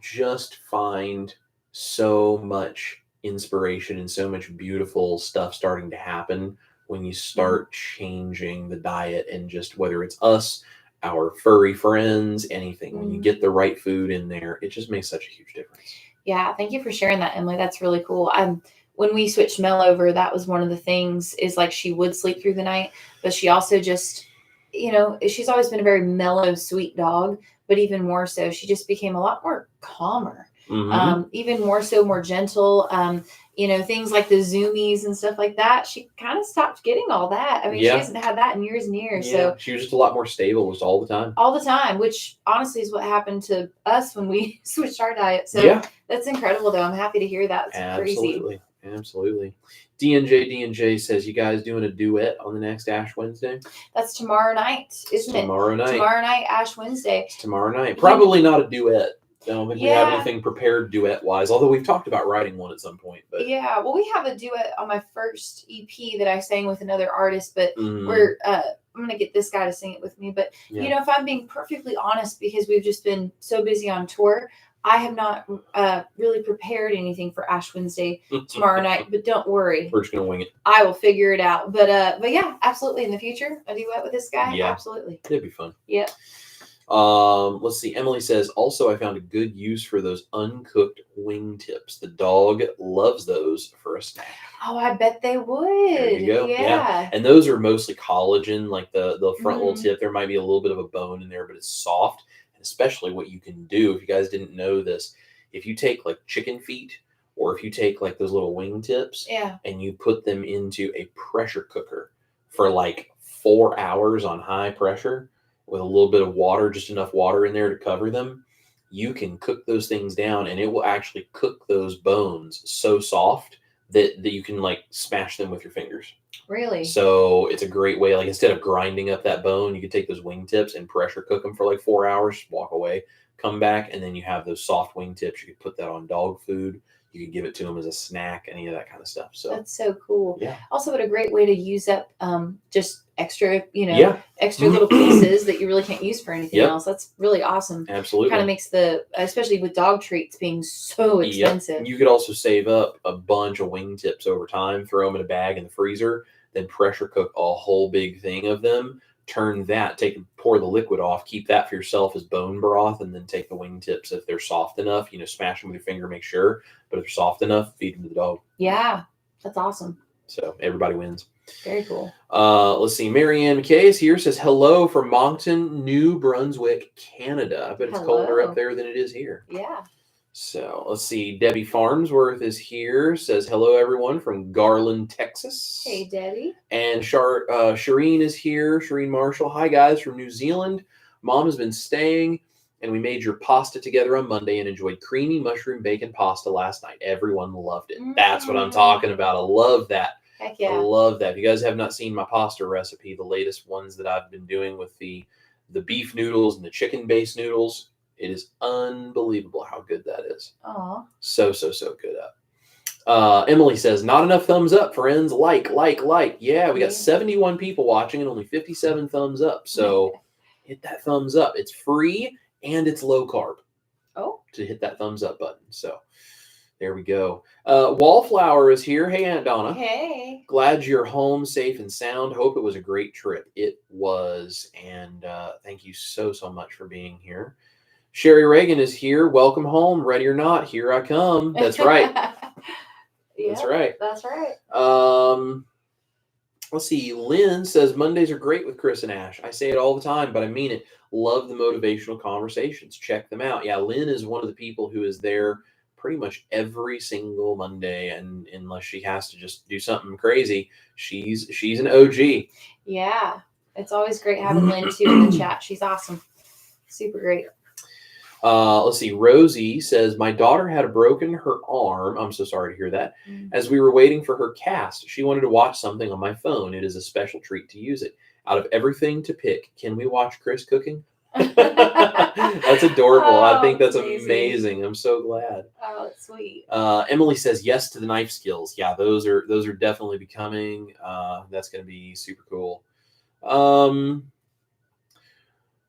just find so much inspiration and so much beautiful stuff starting to happen when you start changing the diet, and just whether it's us, our furry friends, anything. When you get the right food in there, it just makes such a huge difference. Yeah, thank you for sharing that, Emily. That's really cool. When we switched Mel over, that was one of the things, is like she would sleep through the night, but she also just, she's always been a very mellow, sweet dog, but even more so, she just became a lot more calmer, even more so, more gentle. Things like the zoomies and stuff like that, she kind of stopped getting all that. I mean, she hasn't had that in years and years. Yeah. So she was just a lot more stable, just all the time, which honestly is what happened to us when we switched our diet. So that's incredible, though. I'm happy to hear that. It's Absolutely. Crazy. Absolutely. D&J says, "You guys doing a duet on the next Ash Wednesday?" That's tomorrow night, isn't it? Tomorrow night, Ash Wednesday. It's tomorrow night. Probably not a duet. I don't think we have anything prepared duet-wise, although we've talked about writing one at some point. But well, we have a duet on my first EP that I sang with another artist, but I'm going to get this guy to sing it with me. But, if I'm being perfectly honest, because we've just been so busy on tour, I have not really prepared anything for Ash Wednesday tomorrow night, but don't worry. We're just going to wing it. I will figure it out. But yeah, absolutely. In the future, a duet with this guy. Yeah. Absolutely. It'd be fun. Yeah. Let's see. Emily says, "Also, I found a good use for those uncooked wing tips. The dog loves those for a snack." Oh, I bet they would. There you go. Yeah. And those are mostly collagen, like the front little tip. There might be a little bit of a bone in there, but it's soft. And especially what you can do, if you guys didn't know this, if you take like chicken feet, or if you take like those little wing tips and you put them into a pressure cooker for like 4 hours on high pressure, with a little bit of water, just enough water in there to cover them, you can cook those things down, and it will actually cook those bones so soft that you can like smash them with your fingers. Really? So it's a great way, like instead of grinding up that bone, you can take those wingtips and pressure cook them for like 4 hours, walk away, come back, and then you have those soft wingtips. You could put that on dog food. You could give it to them as a snack, any of that kind of stuff. So that's so cool. Yeah. Also, what a great way to use up just extra, extra little pieces that you really can't use for anything else. That's really awesome. Absolutely. Kind of makes especially with dog treats being so expensive. You could also save up a bunch of wingtips over time, throw them in a bag in the freezer, then pressure cook a whole big thing of them. Turn that, pour the liquid off, keep that for yourself as bone broth, and then take the wingtips if they're soft enough, smash them with your finger, make sure. But if they're soft enough, feed them to the dog. Yeah, that's awesome. So everybody wins. Very cool. Let's see. Marianne McKay is here, says, "Hello from Moncton, New Brunswick, Canada." I bet it's colder up there than it is here. Yeah. So let's see. Debbie Farnsworth is here, says, "Hello, everyone from Garland, Texas." Hey, Debbie. And Shireen is here. Shireen Marshall. "Hi, guys from New Zealand. Mom has been staying, and we made your pasta together on Monday and enjoyed creamy mushroom bacon pasta last night. Everyone loved it. That's what I'm talking about. I love that. Heck yeah. I love that. If you guys have not seen my pasta recipe, the latest ones that I've been doing with the beef noodles and the chicken-based noodles, it is unbelievable how good that is. Aw. So good up. Emily says, not enough thumbs up, friends. Like. Yeah, we got 71 people watching and only 57 thumbs up. So hit that thumbs up. It's free and it's low carb. Oh. To hit that thumbs up button. So there we go. Wallflower is here. Hey, Aunt Donna. Hey. Glad you're home, safe and sound. Hope it was a great trip. It was. And thank you so much for being here. Sherry Reagan is here. Welcome home. Ready or not, here I come. That's right. That's right. That's right. Let's see. Lynn says Mondays are great with Chris and Ash. I say it all the time, but I mean it. Love the motivational conversations. Check them out. Yeah, Lynn is one of the people who is there pretty much every single Monday, and unless she has to just do something crazy, she's an OG. Yeah, it's always great having Lynn too in the chat. She's awesome. Super great. Let's see. Rosie says, my daughter had broken her arm. I'm so sorry to hear that. As we were waiting for her cast, she wanted to watch something on my phone. It is a special treat to use it. Out of everything to pick, can we watch Chris cooking? That's adorable. I think that's amazing. I'm so glad. Oh, it's sweet. Emily says yes to the knife skills. Yeah, those are definitely becoming. That's going to be super cool.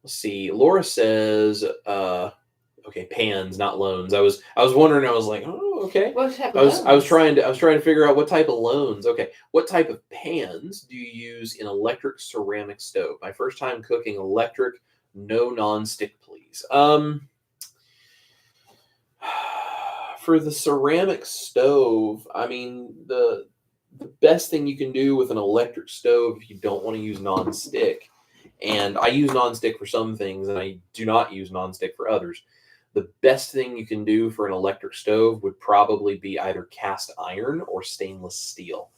Let's see. Laura says, okay, pans, not loans. I was wondering. I was like, oh, okay. What type of I was trying to figure out what type of loans. Okay, what type of pans do you use in electric ceramic stove? My first time cooking electric, no non-stick, please. For the ceramic stove, I mean the best thing you can do with an electric stove if you don't want to use non-stick, and I use non-stick for some things, and I do not use non-stick for others. The best thing you can do for an electric stove would probably be either cast iron or stainless steel.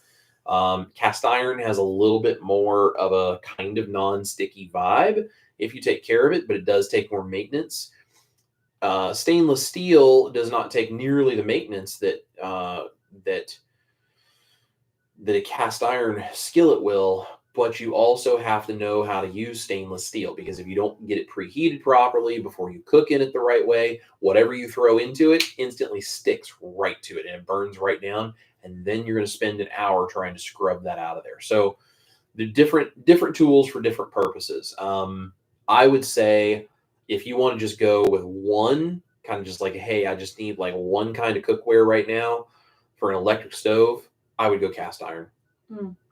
Cast iron has a little bit more of a kind of non-sticky vibe if you take care of it, but it does take more maintenance. Stainless steel does not take nearly the maintenance that a cast iron skillet will, but you also have to know how to use stainless steel, because if you don't get it preheated properly before you cook in it the right way, whatever you throw into it instantly sticks right to it and it burns right down, and then you're going to spend an hour trying to scrub that out of there. So the different tools for different purposes. I would say if you want to just go with one, kind of just like, hey, I just need like one kind of cookware right now for an electric stove, I would go cast iron.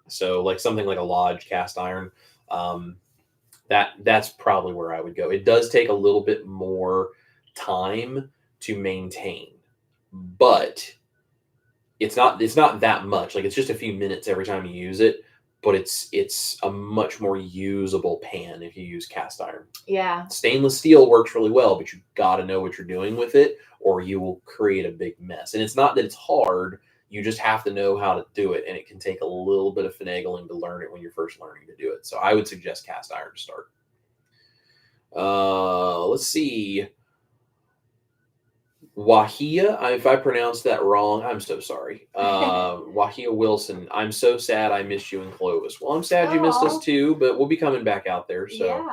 So like something like a Lodge cast iron, that's probably where I would go. It does take a little bit more time to maintain, but it's not that much. Like it's just a few minutes every time you use it, but it's a much more usable pan if you use cast iron. Yeah. Stainless steel works really well, but you got to know what you're doing with it, or you will create a big mess. And it's not that it's hard. You just have to know how to do it, and it can take a little bit of finagling to learn it when you're first learning to do it. So I would suggest cast iron to start. Let's see. Wahia, if I pronounced that wrong, I'm so sorry. Wahia Wilson, I'm so sad I missed you in Clovis. Well, I'm sad you missed us too, but we'll be coming back out there. So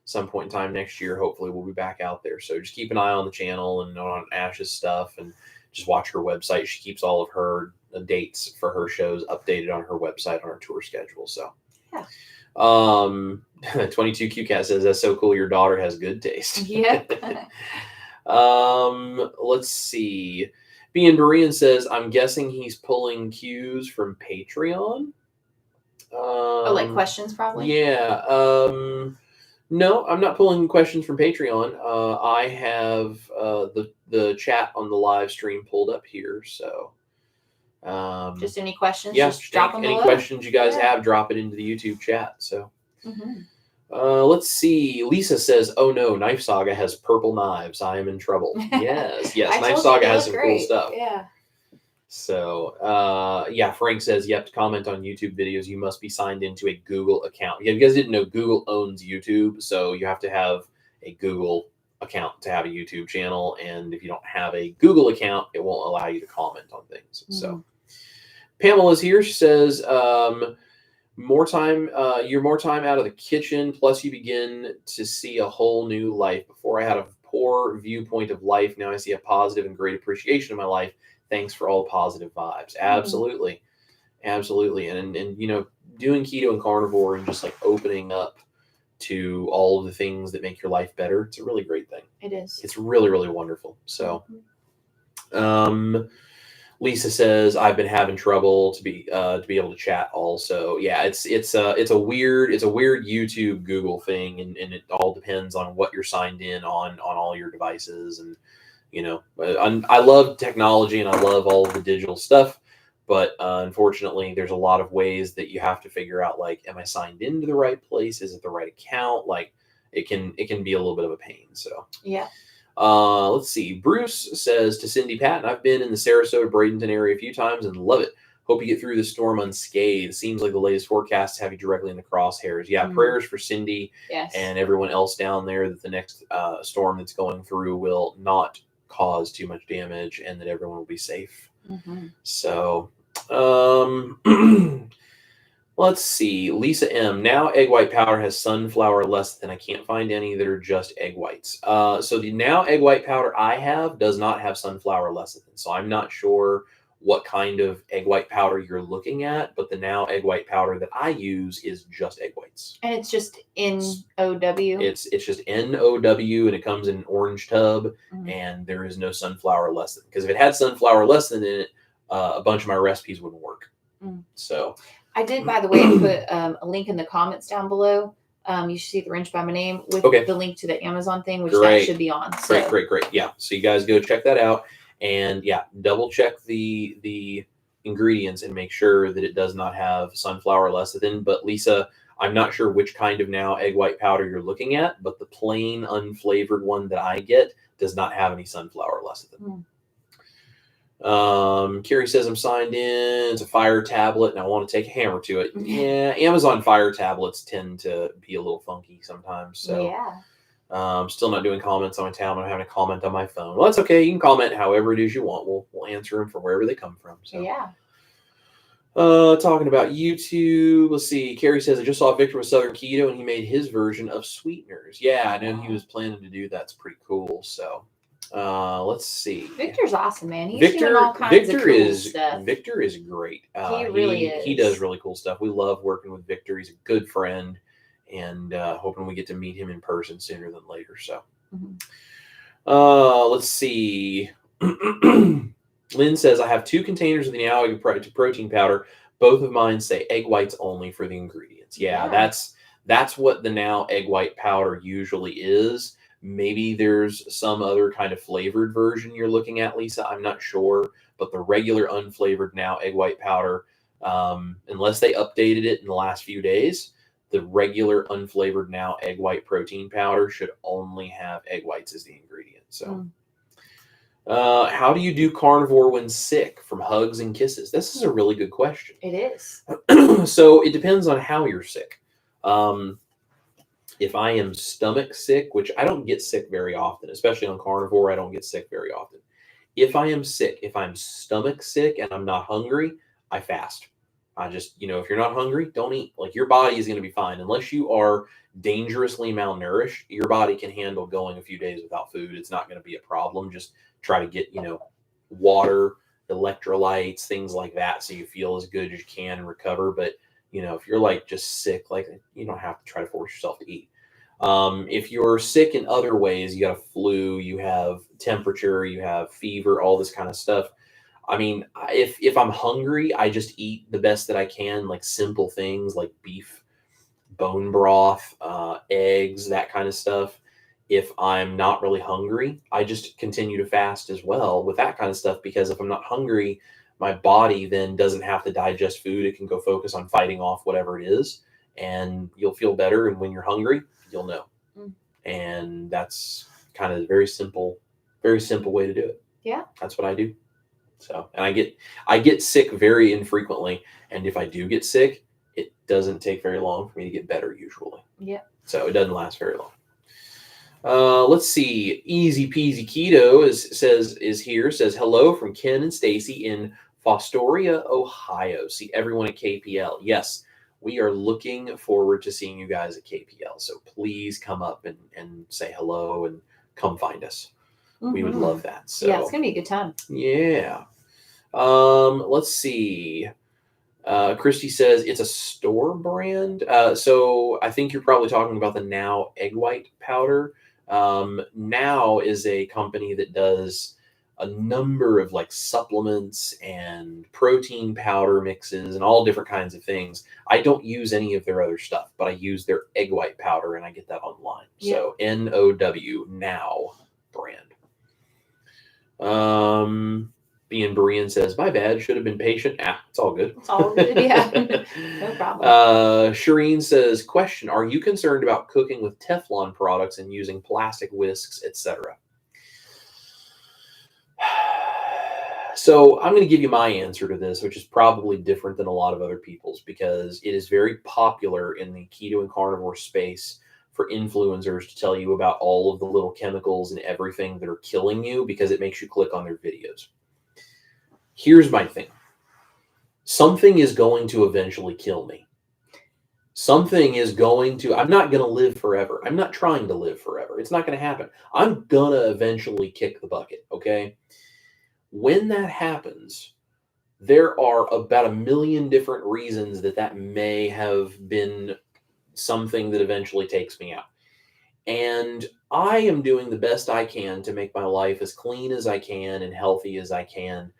some point in time next year, hopefully we'll be back out there. So just keep an eye on the channel and on Ash's stuff, and just watch her website. She keeps all of her dates for her shows updated on her website on her tour schedule. So, 22Q Cat says, that's so cool. Your daughter has good taste. Yep. Let's see. Bean Berean says, I'm guessing he's pulling cues from Patreon. Like questions probably? Yeah. No, I'm not pulling questions from Patreon. I have the chat on the live stream pulled up here. So just any questions? Yeah, just drop them any below. questions you guys have, drop it into the YouTube chat. So let's see. Lisa says, oh no, Knife Saga has purple knives. I am in trouble. Yes. Knife Saga has some cool stuff. Yeah. So, Frank says, you have to comment on YouTube videos. You must be signed into a Google account. Yeah, you guys didn't know Google owns YouTube, so you have to have a Google account to have a YouTube channel. And if you don't have a Google account, it won't allow you to comment on things. So Pamela's here. She says, more time, you're more time out of the kitchen, plus you begin to see a whole new life. Before I had a poor viewpoint of life. Now I see a positive and great appreciation of my life. Thanks for all the positive vibes. Absolutely. Absolutely. And you know, doing keto and carnivore and just like opening up to all of the things that make your life better, it's a really great thing. It is. It's really, really wonderful. So, Lisa says, I've been having trouble to be able to chat also. Yeah, it's a weird YouTube Google thing, and it all depends on what you're signed in on all your devices. And you know, I love technology and I love all of the digital stuff, but unfortunately there's a lot of ways that you have to figure out, like, am I signed into the right place? Is it the right account? Like it can be a little bit of a pain. So yeah. Let's see. Bruce says to Cindy Patton, I've been in the Sarasota, Bradenton area a few times and love it. Hope you get through the storm unscathed. Seems like the latest forecasts have you directly in the crosshairs. Yeah, prayers for Cindy and everyone else down there that the next storm that's going through will not cause too much damage and that everyone will be safe. So, let's see. Lisa M. Now egg white powder has sunflower lecithin. I can't find any that are just egg whites. So the now egg white powder I have does not have sunflower lecithin. So I'm not sure what kind of egg white powder you're looking at, but the now egg white powder that I use is just egg whites. And it's just NOW. It's just NOW, and it comes in an orange tub, and there is no sunflower lecithin. Because if it had sunflower lecithin in it, a bunch of my recipes wouldn't work. So I did, by the way, put a link in the comments down below. You should see the wrench by my name with the link to the Amazon thing, which that should be on. So. Great. Yeah. So you guys go check that out, and yeah, double check the ingredients and make sure that it does not have sunflower lecithin. But Lisa, I'm not sure which kind of now egg white powder you're looking at, but the plain unflavored one that I get does not have any sunflower lecithin. Carrie says, I'm signed in. It's a Fire tablet and I want to take a hammer to it. Yeah, Amazon Fire tablets tend to be a little funky sometimes. So still not doing comments on my tab. I'm having a comment on my phone. Well, that's okay. You can comment however it is you want. We'll answer them from wherever they come from. So talking about YouTube, let's see. Carrie says, I just saw Victor with Southern Keto and he made his version of sweeteners. Yeah, I know he was planning to do that. It's pretty cool. So let's see. Victor's awesome, man. He's doing all kinds of cool stuff. Victor is great. He really is. He does really cool stuff. We love working with Victor. He's a good friend, and hoping we get to meet him in person sooner than later. So, let's see. Lynn says, I have 2 containers of the now egg protein powder. Both of mine say egg whites only for the ingredients. Yeah, that's what the now egg white powder usually is. Maybe there's some other kind of flavored version you're looking at, Lisa. I'm not sure. But the regular unflavored now egg white powder, unless they updated it in the last few days, the regular unflavored now egg white protein powder should only have egg whites as the ingredient. So how do you do carnivore when sick? From hugs and kisses. This is a really good question. It is. So it depends on how you're sick. If I am stomach sick, which I don't get sick very often, especially on carnivore, I don't get sick very often. If I am sick, if I'm stomach sick and I'm not hungry, I fast. I just, if you're not hungry, don't eat. Like, your body is going to be fine. Unless you are dangerously malnourished, your body can handle going a few days without food. It's not going to be a problem. Just try to get, water, electrolytes, things like that, so you feel as good as you can and recover. But if you're like just sick, like, you don't have to try to force yourself to eat. If you're sick in other ways, you got a flu, you have temperature, you have fever, all this kind of stuff. I mean, if I'm hungry, I just eat the best that I can, like simple things like beef, bone broth, eggs, that kind of stuff. If I'm not really hungry, I just continue to fast as well with that kind of stuff, because if I'm not hungry, my body then doesn't have to digest food. It can go focus on fighting off whatever it is, and you'll feel better. And when you're hungry, you'll know. And that's kind of a very simple way to do it. Yeah. That's what I do. So, and I get sick very infrequently. And if I do get sick, it doesn't take very long for me to get better usually. Yeah. So it doesn't last very long. Let's see. Easy Peasy Keto says hello from Ken and Stacy in Fostoria, Ohio. See everyone at KPL. Yes, we are looking forward to seeing you guys at KPL. So please come up and say hello and come find us. We would love that. So yeah, it's gonna be a good time. Yeah. Let's see. Christy says it's a store brand. So I think you're probably talking about the Now egg white powder. Now is a company that does a number of like supplements and protein powder mixes and all different kinds of things. I don't use any of their other stuff, but I use their egg white powder and I get that online. Yeah. So NOW Now brand. Being Berean says, my bad, should have been patient. It's all good. It's all good, yeah. No problem. Shireen says, question, are you concerned about cooking with Teflon products and using plastic whisks, etc.? So I'm going to give you my answer to this, which is probably different than a lot of other people's, because it is very popular in the keto and carnivore space for influencers to tell you about all of the little chemicals and everything that are killing you because it makes you click on their videos. Here's my thing. Something is going to eventually kill me. Something is going to, I'm not going to live forever. I'm not trying to live forever. It's not going to happen. I'm going to eventually kick the bucket, okay? When that happens, there are about 1 million different reasons that may have been something that eventually takes me out. And I am doing the best I can to make my life as clean as I can and healthy as I can.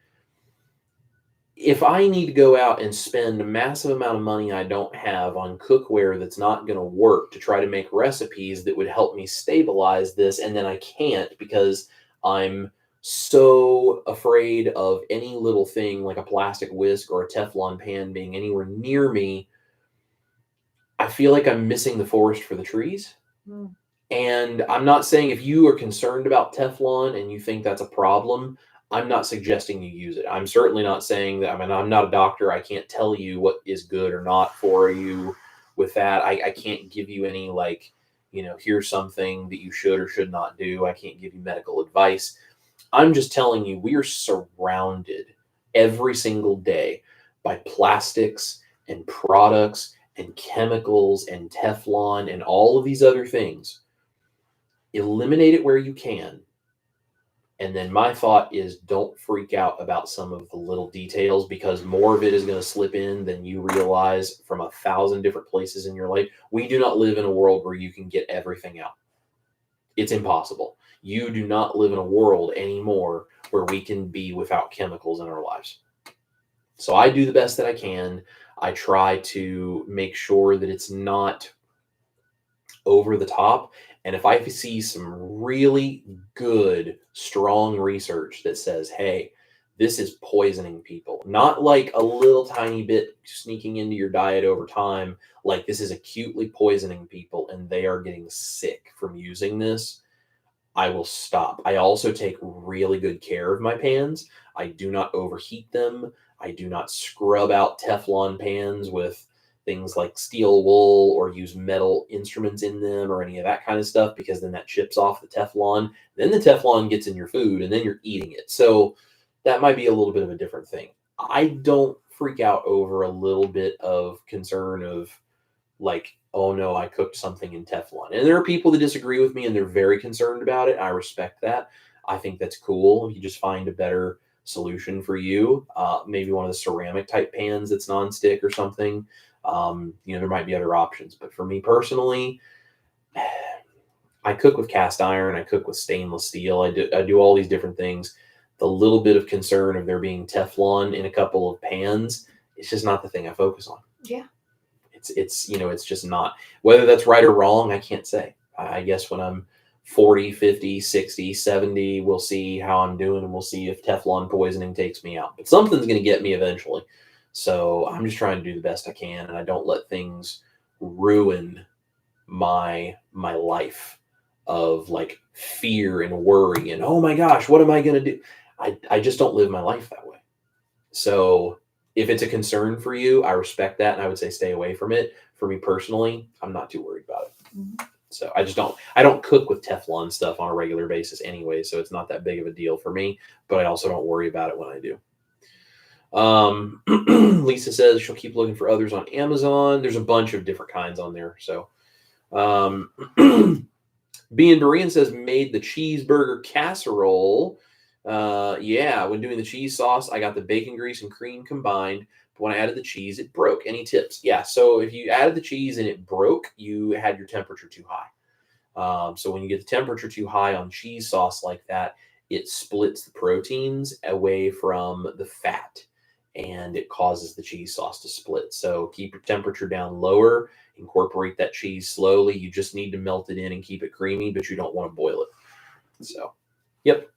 If I need to go out and spend a massive amount of money I don't have on cookware that's not going to work to try to make recipes that would help me stabilize this, and then I can't because I'm so afraid of any little thing like a plastic whisk or a Teflon pan being anywhere near me, I feel like I'm missing the forest for the trees. And I'm not saying if you are concerned about Teflon and you think that's a problem, I'm not suggesting you use it. I'm certainly not saying that. I mean, I'm not a doctor. I can't tell you what is good or not for you with that. I can't give you any like, here's something that you should or should not do. I can't give you medical advice. I'm just telling you, we are surrounded every single day by plastics and products and chemicals and Teflon and all of these other things. Eliminate it where you can. And then my thought is don't freak out about some of the little details because more of it is going to slip in than you realize from 1,000 different places in your life. We do not live in a world where you can get everything out. It's impossible. You do not live in a world anymore where we can be without chemicals in our lives. So I do the best that I can. I try to make sure that it's not over the top. And if I see some really good, strong research that says, hey, this is poisoning people, not like a little tiny bit sneaking into your diet over time, like this is acutely poisoning people and they are getting sick from using this, I will stop. I also take really good care of my pans. I do not overheat them. I do not scrub out Teflon pans with things like steel wool or use metal instruments in them or any of that kind of stuff, because then that chips off the Teflon. Then the Teflon gets in your food and then you're eating it. So that might be a little bit of a different thing. I don't freak out over a little bit of concern of like, oh no, I cooked something in Teflon. And there are people that disagree with me and they're very concerned about it. I respect that. I think that's cool. You just find a better solution for you. Maybe one of the ceramic type pans that's nonstick or something. There might be other options, but for me personally, I cook with cast iron. I cook with stainless steel. I do all these different things. The little bit of concern of there being Teflon in a couple of pans, it's just not the thing I focus on. Yeah. It's just not. Whether that's right or wrong, I can't say. I guess when I'm 40, 50, 60, 70, we'll see how I'm doing and we'll see if Teflon poisoning takes me out. But something's going to get me eventually. So I'm just trying to do the best I can, and I don't let things ruin my life of like fear and worry and, oh my gosh, what am I going to do? I just don't live my life that way. So if it's a concern for you, I respect that, and I would say stay away from it. For me personally, I'm not too worried about it. Mm-hmm. So I don't cook with Teflon stuff on a regular basis anyway, so it's not that big of a deal for me, but I also don't worry about it when I do. Lisa says she'll keep looking for others on Amazon. There's a bunch of different kinds on there. So, B and Berean says made the cheeseburger casserole. Yeah, when doing the cheese sauce, I got the bacon grease and cream combined. But when I added the cheese, it broke. Any tips? Yeah, so if you added the cheese and it broke, you had your temperature too high. So when you get the temperature too high on cheese sauce like that, it splits the proteins away from the fat, and it causes the cheese sauce to split. So keep your temperature down lower, incorporate that cheese slowly. You just need to melt it in and keep it creamy, but you don't want to boil it. So, yep.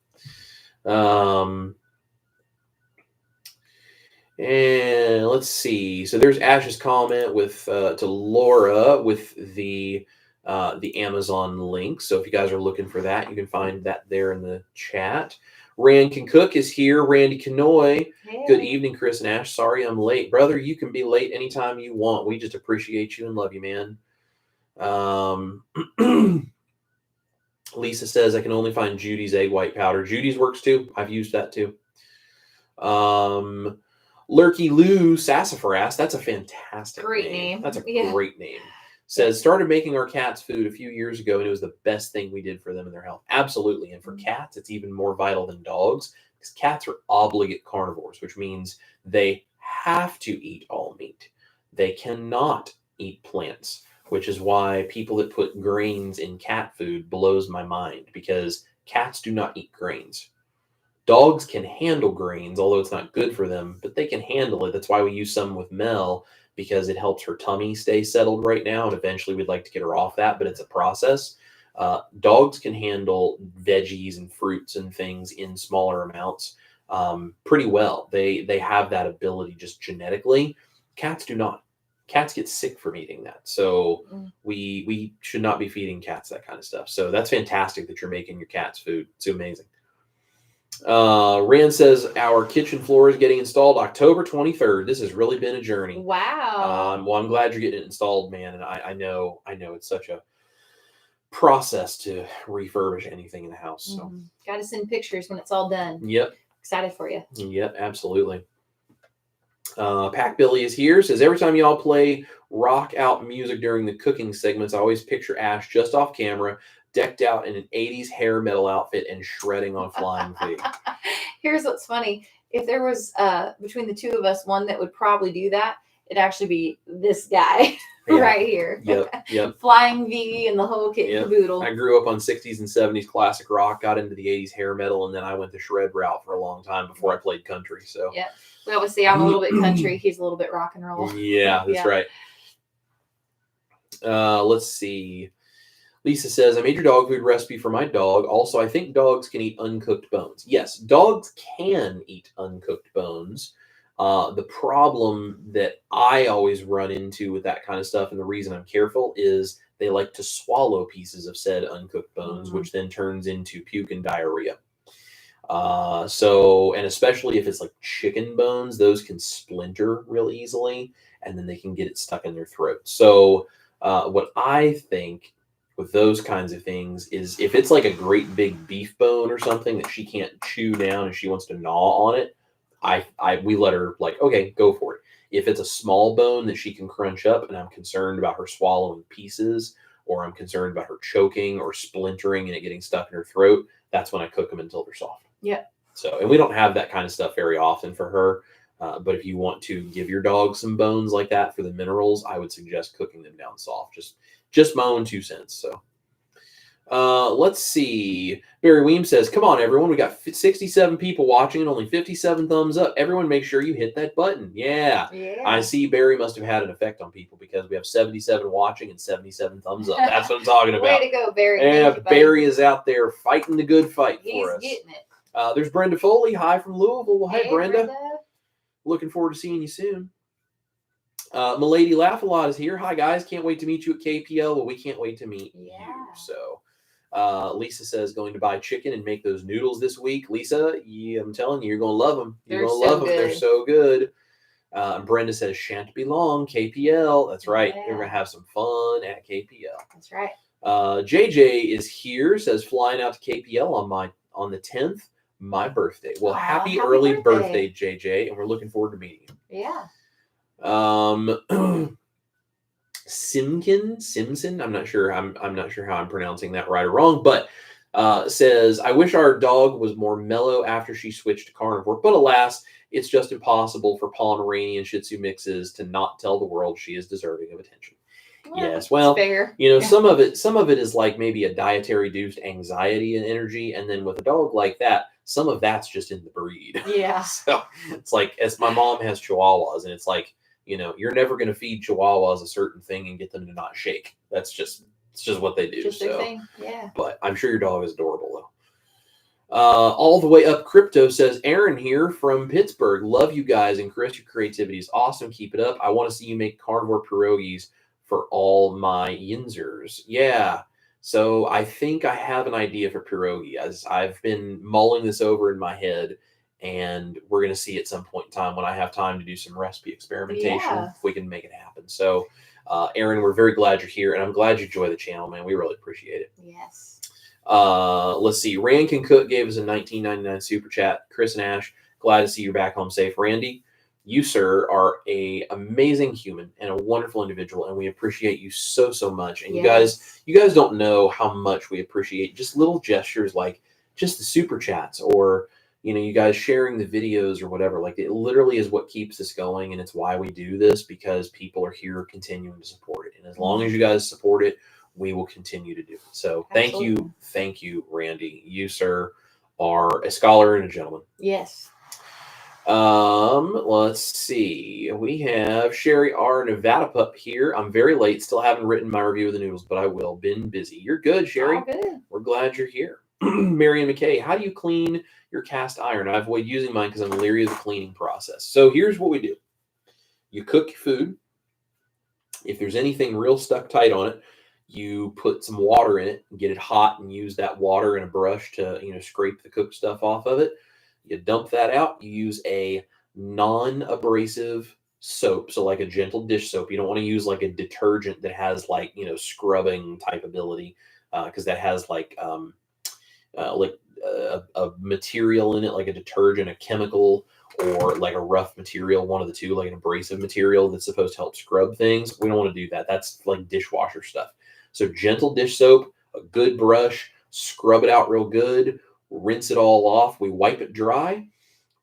And let's see. So there's Ash's comment with to Laura with the Amazon link. So if you guys are looking for that, you can find that there in the chat. Rand Can Cook is here. Randy Canoy. Hey. Good evening, Chris and Ash. Sorry I'm late. Brother, you can be late anytime you want. We just appreciate you and love you, man. Lisa says, I can only find Judy's egg white powder. Judy's works too. I've used that too. Lurky Lou Sassafras. That's a fantastic name. That's a great name. Says, started making our cats food a few years ago, and it was the best thing we did for them and their health. Absolutely. And for cats, it's even more vital than dogs, because cats are obligate carnivores, which means they have to eat all meat. They cannot eat plants, which is why people that put grains in cat food blows my mind, because cats do not eat grains. Dogs can handle grains, although it's not good for them, but they can handle it. That's why we use some with Mel, because it helps her tummy stay settled right now, and eventually we'd like to get her off that, but it's a process. Dogs can handle veggies and fruits and things in smaller amounts pretty well. They have that ability just genetically. Cats do not. Cats get sick from eating that. So we should not be feeding cats that kind of stuff. So that's fantastic that you're making your cats food. It's amazing. Rand says our kitchen floor is getting installed October 23rd. This has really been a journey. Wow. Well, I'm glad you're getting it installed, man. And I know it's such a process to refurbish anything in the house. So got to send pictures when it's all done. Yep. Excited for you. Yep, absolutely. Pack Billy is here. Says every time y'all play rock out music during the cooking segments, I always picture Ash just off camera, decked out in an 80s hair metal outfit and shredding on Flying V. Here's what's funny. If there was between the two of us one that would probably do that, it'd actually be this guy right here. Yep. Flying V and the whole kit and caboodle. I grew up on 60s and 70s classic rock, got into the 80s hair metal, and then I went the shred route for a long time before I played country. So yeah. We always say I'm a little bit country. He's a little bit rock and roll. Yeah, that's right. Let's see. Lisa says, I made your dog food recipe for my dog. Also, I think dogs can eat uncooked bones. Yes, dogs can eat uncooked bones. The problem that I always run into with that kind of stuff, and the reason I'm careful, is they like to swallow pieces of said uncooked bones, which then turns into puke and diarrhea. And especially if it's like chicken bones, those can splinter real easily, and then they can get it stuck in their throat. So what I think with those kinds of things is, if it's like a great big beef bone or something that she can't chew down and she wants to gnaw on it, we let her, like, okay, go for it. If it's a small bone that she can crunch up and I'm concerned about her swallowing pieces, or I'm concerned about her choking or splintering and it getting stuck in her throat, that's when I cook them until they're soft. Yeah. So, and we don't have that kind of stuff very often for her. But if you want to give your dog some bones like that for the minerals, I would suggest cooking them down soft. Just my own 2 cents. So let's see. Barry Weems says, come on, everyone. We got 67 people watching and only 57 thumbs up. Everyone make sure you hit that button. Yeah. I see Barry must have had an effect on people, because we have 77 watching and 77 thumbs up. That's what I'm talking about. Way to go, Barry. Yeah, Barry is out there fighting the good fight for us. He's getting it. There's Brenda Foley. Hi from Louisville. Well, hey, Brenda. Brenda. Looking forward to seeing you soon. Milady Laugh a Lot is here. Hi, guys. Can't wait to meet you at KPL. Well, we can't wait to meet you. So Lisa says, going to buy chicken and make those noodles this week. Lisa, I'm telling you, you're going to love them. You're going to love them. They're so good. Brenda says, shan't be long, KPL. That's right. We're going to have some fun at KPL. That's right. JJ is here, says flying out to KPL on the 10th, my birthday. Well, happy early birthday, JJ, and we're looking forward to meeting you. Yeah. Simpson, I'm not sure how I'm pronouncing that right or wrong, but says, I wish our dog was more mellow after she switched to carnivore, but alas, it's just impossible for Pomeranian Shih Tzu mixes to not tell the world she is deserving of attention. Yes, well, fair. some of it is like maybe a dietary induced anxiety and energy, and then with a dog like that, some of that's just in the breed. Yeah. So it's like, as my mom has Chihuahuas, and it's like, you're never going to feed Chihuahuas a certain thing and get them to not shake. It's just what they do. Just their thing. Yeah. But I'm sure your dog is adorable though. All the way up crypto says, Aaron here from Pittsburgh. Love you guys, and Chris, your creativity is awesome. Keep it up. I want to see you make carnivore pierogies for all my yinzers. Yeah. So I think I have an idea for pierogi, as I've been mulling this over in my head, and we're going to see at some point in time when I have time to do some recipe experimentation, if we can make it happen. So, Aaron, we're very glad you're here, and I'm glad you enjoy the channel, man. We really appreciate it. Yes. Let's see. Rand Can Cook gave us a $19.99 super chat. Chris and Ash, glad to see you're back home safe. Randy, you, sir, are a amazing human and a wonderful individual, and we appreciate you so much. And you guys don't know how much we appreciate just little gestures like just the super chats, or you guys sharing the videos or whatever. Like, it literally is what keeps us going, and it's why we do this, because people are here continuing to support it. And as long as you guys support it, we will continue to do it. So thank you, Randy. You, sir, are a scholar and a gentleman. Yes. Let's see. We have Sherry R. Nevada Pup here. I'm very late. Still haven't written my review of the noodles, but I will. Been busy. You're good, Sherry. Oh, good. We're glad you're here. Marion McKay, how do you clean your cast iron? I avoid using mine because I'm leery of the cleaning process. So here's what we do. You cook your food. If there's anything real stuck tight on it, you put some water in it and get it hot, and use that water and a brush to, scrape the cooked stuff off of it. You dump that out. You use a non-abrasive soap, so like a gentle dish soap. You don't want to use like a detergent that has like, scrubbing type ability, because that has like a material in it, like a detergent, a chemical, or like a rough material, one of the two, like an abrasive material that's supposed to help scrub things. We don't want to do that. That's like dishwasher stuff. So gentle dish soap, a good brush, scrub it out real good, rinse it all off. We wipe it dry,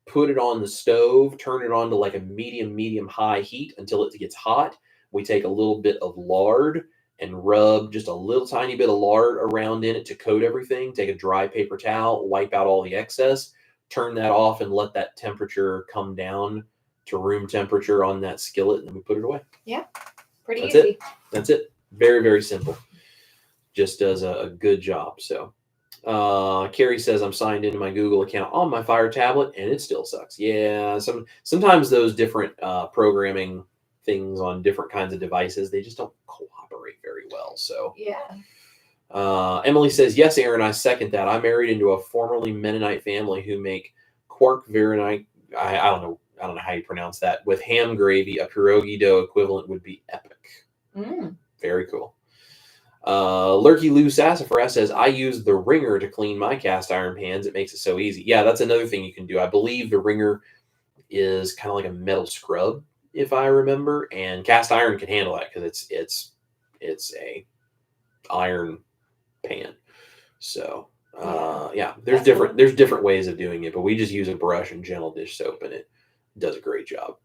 put it on the stove, turn it on to like a medium high heat until it gets hot. We take a little bit of lard and rub just a little tiny bit of lard around in it to coat everything. Take a dry paper towel, wipe out all the excess, turn that off, and let that temperature come down to room temperature on that skillet, and then we put it away. Yeah, pretty easy. That's it. Very simple. Just does a good job. So Carrie says, I'm signed into my Google account on my Fire tablet, and it still sucks. Yeah, sometimes those different programming things on different kinds of devices, they just don't cooperate very well. So yeah. Emily says, yes, Aaron, I second that. I married into a formerly Mennonite family who make quark veronite. I don't know how you pronounce that, with ham gravy. A pierogi dough equivalent would be epic. Very cool. Lurky Lou Sassafras says, I use the Ringer to clean my cast iron pans. It makes it so easy. Yeah, that's another thing you can do. I believe the Ringer is kind of like a metal scrub, if I remember, and cast iron can handle that because it's a iron pan. So there's different ways of doing it, but we just use a brush and gentle dish soap, and it does a great job.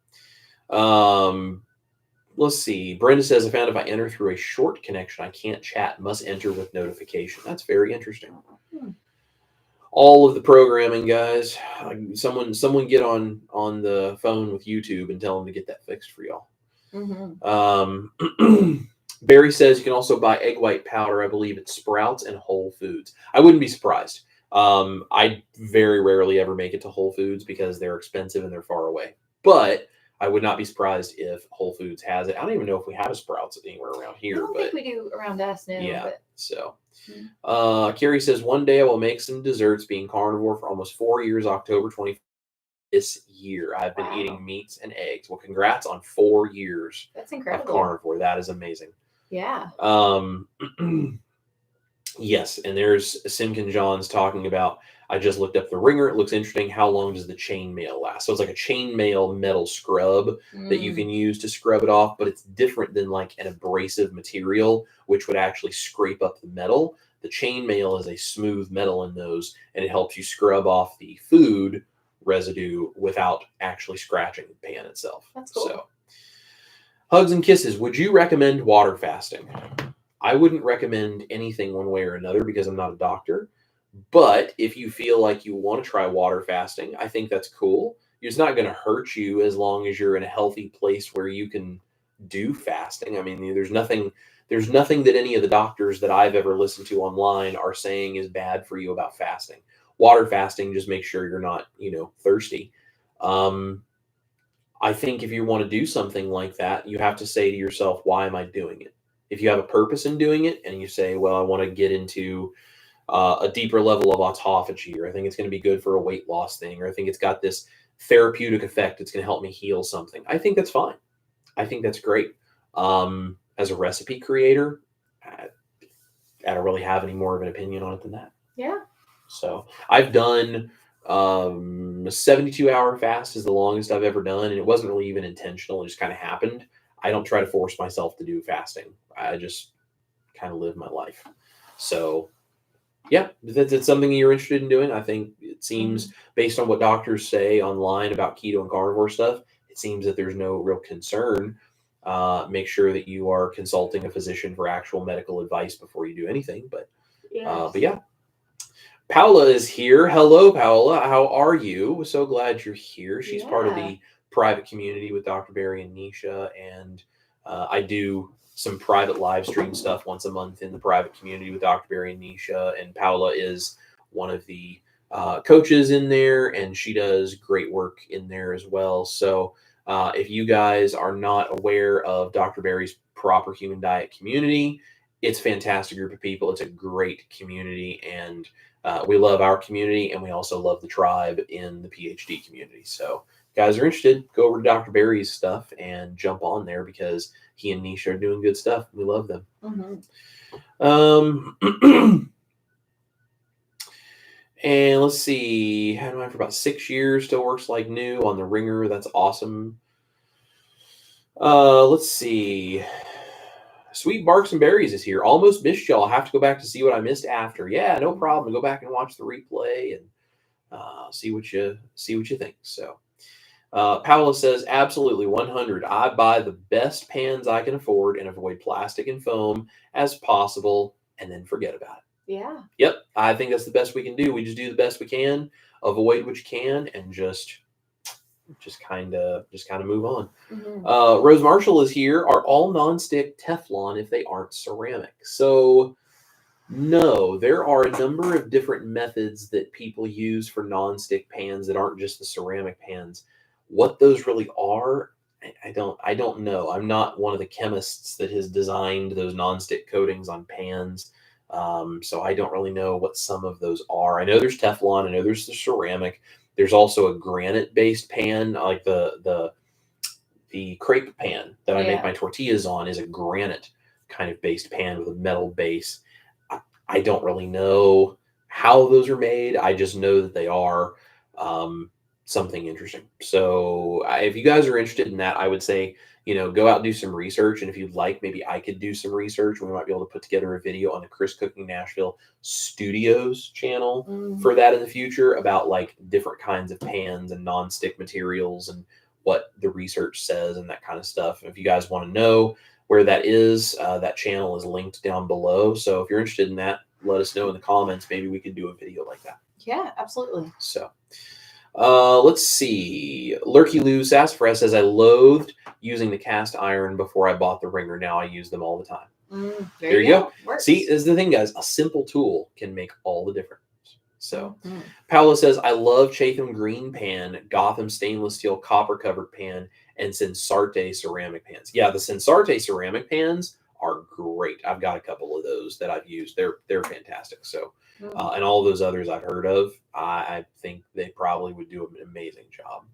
Let's see. Brenda says, I found if I enter through a short connection, I can't chat. Must enter with notification. That's very interesting. All of the programming, guys. Someone get on the phone with YouTube and tell them to get that fixed for y'all. Barry says you can also buy egg white powder. I believe it's Sprouts and Whole Foods. I wouldn't be surprised. I very rarely ever make it to Whole Foods because they're expensive and they're far away. But I would not be surprised if Whole Foods has it. I don't even know if we have a Sprouts anywhere around here. I don't think we do around us now. Yeah. But... So, Carrie says, one day I will make some desserts, being carnivore for almost 4 years, October 25th this year. I've been eating meats and eggs. Well, congrats on 4 years. That's incredible. Of carnivore. That is amazing. Yeah. Yes, and there's Simkin John's talking about. I just looked up the ringer. It looks interesting. How long does the chainmail last? So it's like a chainmail metal scrub that you can use to scrub it off, but it's different than like an abrasive material, which would actually scrape up the metal. The chainmail is a smooth metal in those, and it helps you scrub off the food residue without actually scratching the pan itself. That's cool. So, hugs and kisses. Would you recommend water fasting? I wouldn't recommend anything one way or another because I'm not a doctor. But if you feel like you want to try water fasting, I think that's cool. It's not going to hurt you as long as you're in a healthy place where you can do fasting. I mean, there's nothing that any of the doctors that I've ever listened to online are saying is bad for you about fasting. Water fasting, just make sure you're not, thirsty. I think if you want to do something like that, you have to say to yourself, why am I doing it? If you have a purpose in doing it and you say, well, I want to get into a deeper level of autophagy, or I think it's going to be good for a weight loss thing, or I think it's got this therapeutic effect that's going to help me heal something, I think that's fine. I think that's great. As a recipe creator, I don't really have any more of an opinion on it than that. Yeah. So I've done a 72-hour fast is the longest I've ever done, and it wasn't really even intentional. It just kind of happened. I don't try to force myself to do fasting. I just kind of live my life. So yeah, if that's something you're interested in doing, I think it seems, based on what doctors say online about keto and carnivore stuff, it seems that there's no real concern. Make sure that you are consulting a physician for actual medical advice before you do anything. But yeah. Paola is here. Hello, Paola. How are you? So glad you're here. She's part of the private community with Dr. Barry and Nisha, and I do some private live stream stuff once a month in the private community with Dr. Barry and Nisha, and Paola is one of the coaches in there, and she does great work in there as well. So if you guys are not aware of Dr. Barry's Proper Human Diet community, it's a fantastic group of people. It's a great community, and we love our community, and we also love the tribe in the PhD community. So if you guys are interested, go over to Dr. Barry's stuff and jump on there, because he and Nisha are doing good stuff. We love them. And let's see, had mine for about 6 years, still works like new on the ringer. That's awesome. Let's see. Sweet Barks and Berries is here. Almost missed y'all. Have to go back to see what I missed after. Yeah, no problem. Go back and watch the replay and see what you think. So Paola says, absolutely 100. I buy the best pans I can afford and avoid plastic and foam as possible, and then forget about it. Yeah. Yep. I think that's the best we can do. We just do the best we can, avoid what you can, and just kind of move on. Rose Marshall is here. Are all nonstick Teflon if they aren't ceramic? So no, there are a number of different methods that people use for nonstick pans that aren't just the ceramic pans. What those really are, I don't know. I'm not one of the chemists that has designed those nonstick coatings on pans. So I don't really know what some of those are. I know there's Teflon. I know there's the ceramic. There's also a granite-based pan, like the crepe pan that I make my tortillas on is a granite kind of based pan with a metal base. I don't really know how those are made. I just know that they are something interesting. So if you guys are interested in that, I would say, go out and do some research. And if you'd like, maybe I could do some research. We might be able to put together a video on the Chris Cooking Nashville Studios channel for that in the future, about like different kinds of pans and nonstick materials and what the research says and that kind of stuff. If you guys want to know where that is, that channel is linked down below. So if you're interested in that, let us know in the comments. Maybe we could do a video like that. Yeah, absolutely. So let's see. Lurky Lou Sassafras says, I loathed using the cast iron before I bought the ringer. Now I use them all the time. There you go. Works. See, this is the thing, guys. A simple tool can make all the difference. So Paola says, I love Chatham green pan, Gotham stainless steel copper covered pan, and Sensarte ceramic pans. Yeah, the Sensarte ceramic pans are great. I've got a couple of those that I've used. They're fantastic. So and all those others I've heard of, I think they probably would do an amazing job.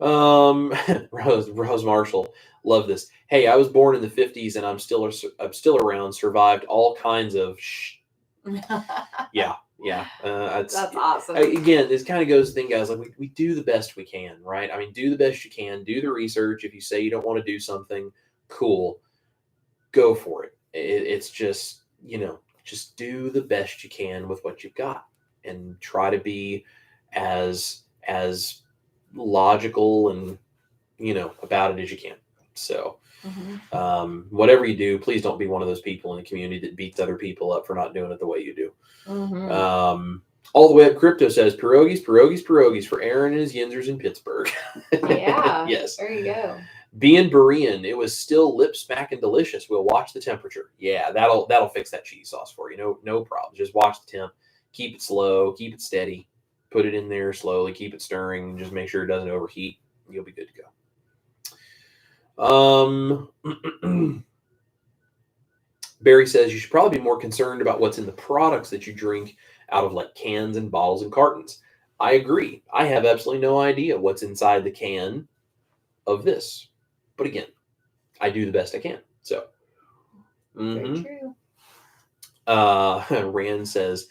Rose Marshall, love this. Hey, I was born in the 50s and I'm still around, survived all kinds of Yeah. That's awesome. Again, this kind of goes to the thing, guys, like we do the best we can, right? I mean, do the best you can, do the research. If you say you don't want to do something, cool, go for it. It's just, just do the best you can with what you've got and try to be as logical and, about it as you can. So, whatever you do, please don't be one of those people in the community that beats other people up for not doing it the way you do. All the way up Crypto says pierogies for Aaron and his Yinzers in Pittsburgh. Yeah. Yes. There you go. Being Berean, it was still lip smacking delicious. We'll watch the temperature. Yeah, that'll fix that cheese sauce for you. No problem. Just watch the temp. Keep it slow. Keep it steady. Put it in there slowly. Keep it stirring. Just make sure it doesn't overheat. You'll be good to go. Barry says you should probably be more concerned about what's in the products that you drink out of like cans and bottles and cartons. I agree. I have absolutely no idea what's inside the can of this. But again, I do the best I can. So, Very true. Randy says,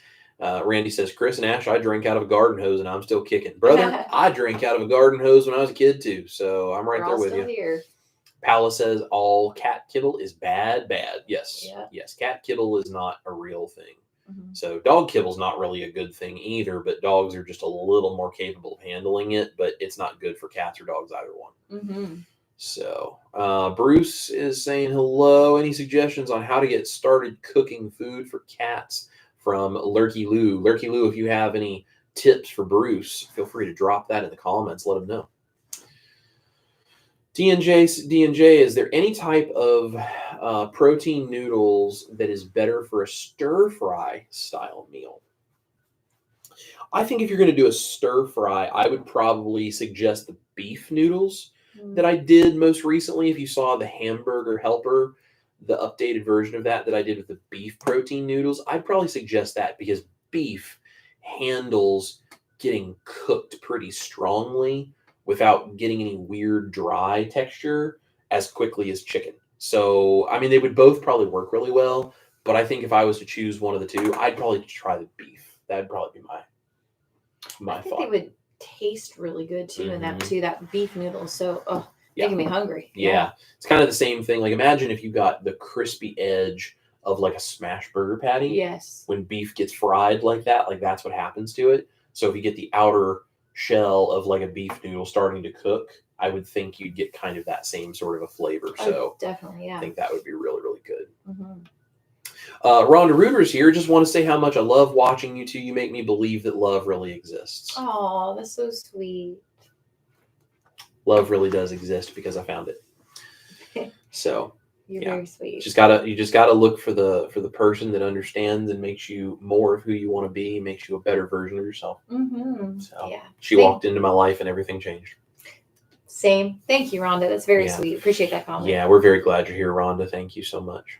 Chris and Ash, I drank out of a garden hose and I'm still kicking. Brother, I drank out of a garden hose when I was a kid too. So I'm right there with you. Here. Paula says all cat kibble is bad. Yes. Yeah. Yes. Cat kibble is not a real thing. So dog kibble is not really a good thing either, but dogs are just a little more capable of handling it, but it's not good for cats or dogs, either one. So Bruce is saying hello. Any suggestions on how to get started cooking food for cats from Lurky Lou? Lurky Lou, if you have any tips for Bruce, feel free to drop that in the comments. Let him know. DNJ, is there any type of protein noodles that is better for a stir fry style meal? I think if you're going to do a stir fry, I would probably suggest the beef noodles that I did most recently. If you saw the Hamburger Helper, the updated version of that I did with the beef protein noodles, I'd probably suggest that because beef handles getting cooked pretty strongly without getting any weird dry texture as quickly as chicken. So, I mean, they would both probably work really well, but I think if I was to choose one of the two, I'd probably try the beef. That'd probably be my I think thought. they would taste really good too, and that beef noodle. So, making me hungry. Yeah. It's kind of the same thing. Like, imagine if you got the crispy edge of like a smash burger patty. Yes. When beef gets fried like that, like that's what happens to it. So if you get the outer shell of like a beef noodle starting to cook, I would think you'd get kind of that same sort of a flavor. So definitely, yeah. I think that would be really, really good. Rhonda Reuter's here. Just want to say how much I love watching you two. You make me believe that love really exists. Oh, that's so sweet. Love really does exist because I found it. So you're very sweet. You just gotta look for the person that understands and makes you more of who you want to be, makes you a better version of yourself. So she walked into my life and everything changed. Same. Thank you, Rhonda. That's very sweet. Appreciate that comment. Yeah, we're very glad you're here, Rhonda. Thank you so much.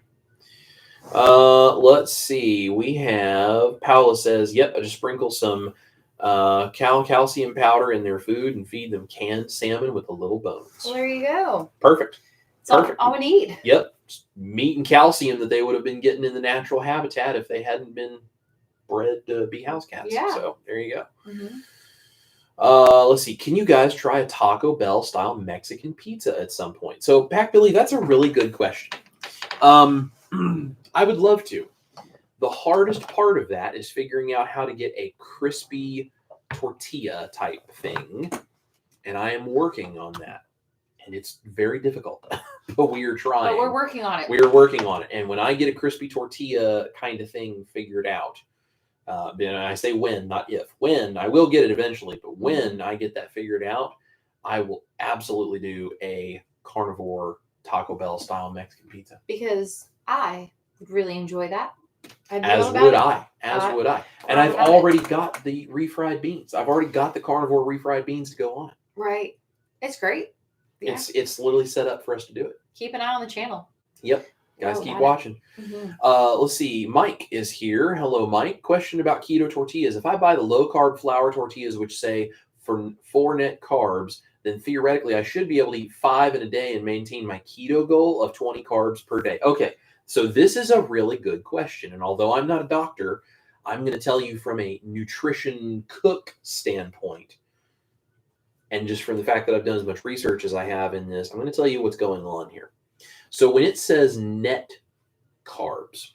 Let's see. We have Paula says, yep, I just sprinkle some calcium powder in their food and feed them canned salmon with the little bones. Well, there you go. Perfect. All we need. Yep. Meat and calcium that they would have been getting in the natural habitat if they hadn't been bred to be house cats. Yeah. So there you go. Let's see. Can you guys try a Taco Bell style Mexican pizza at some point? So, Pac Billy, that's a really good question. I would love to. The hardest part of that is figuring out how to get a crispy tortilla type thing. And I am working on that. And it's very difficult, but we are trying. But we're working on it. We are working on it. And when I get a crispy tortilla kind of thing figured out, and I say when, not if. When, I will get it eventually, but when I get that figured out, I will absolutely do a carnivore Taco Bell style Mexican pizza. Because I would really enjoy that. As would I. And I've already got the refried beans. I've already got the carnivore refried beans to go on it. Right. It's great. Yeah. It's literally set up for us to do it. Keep an eye on the channel. Yep. Guys, keep watching. Let's see. Mike is here. Hello, Mike. Question about keto tortillas. If I buy the low-carb flour tortillas, which say for 4 net carbs, then theoretically I should be able to eat 5 in a day and maintain my keto goal of 20 carbs per day. Okay. So this is a really good question. And although I'm not a doctor, I'm going to tell you from a nutrition cook standpoint, and just from the fact that I've done as much research as I have in this, I'm going to tell you what's going on here. So when it says net carbs,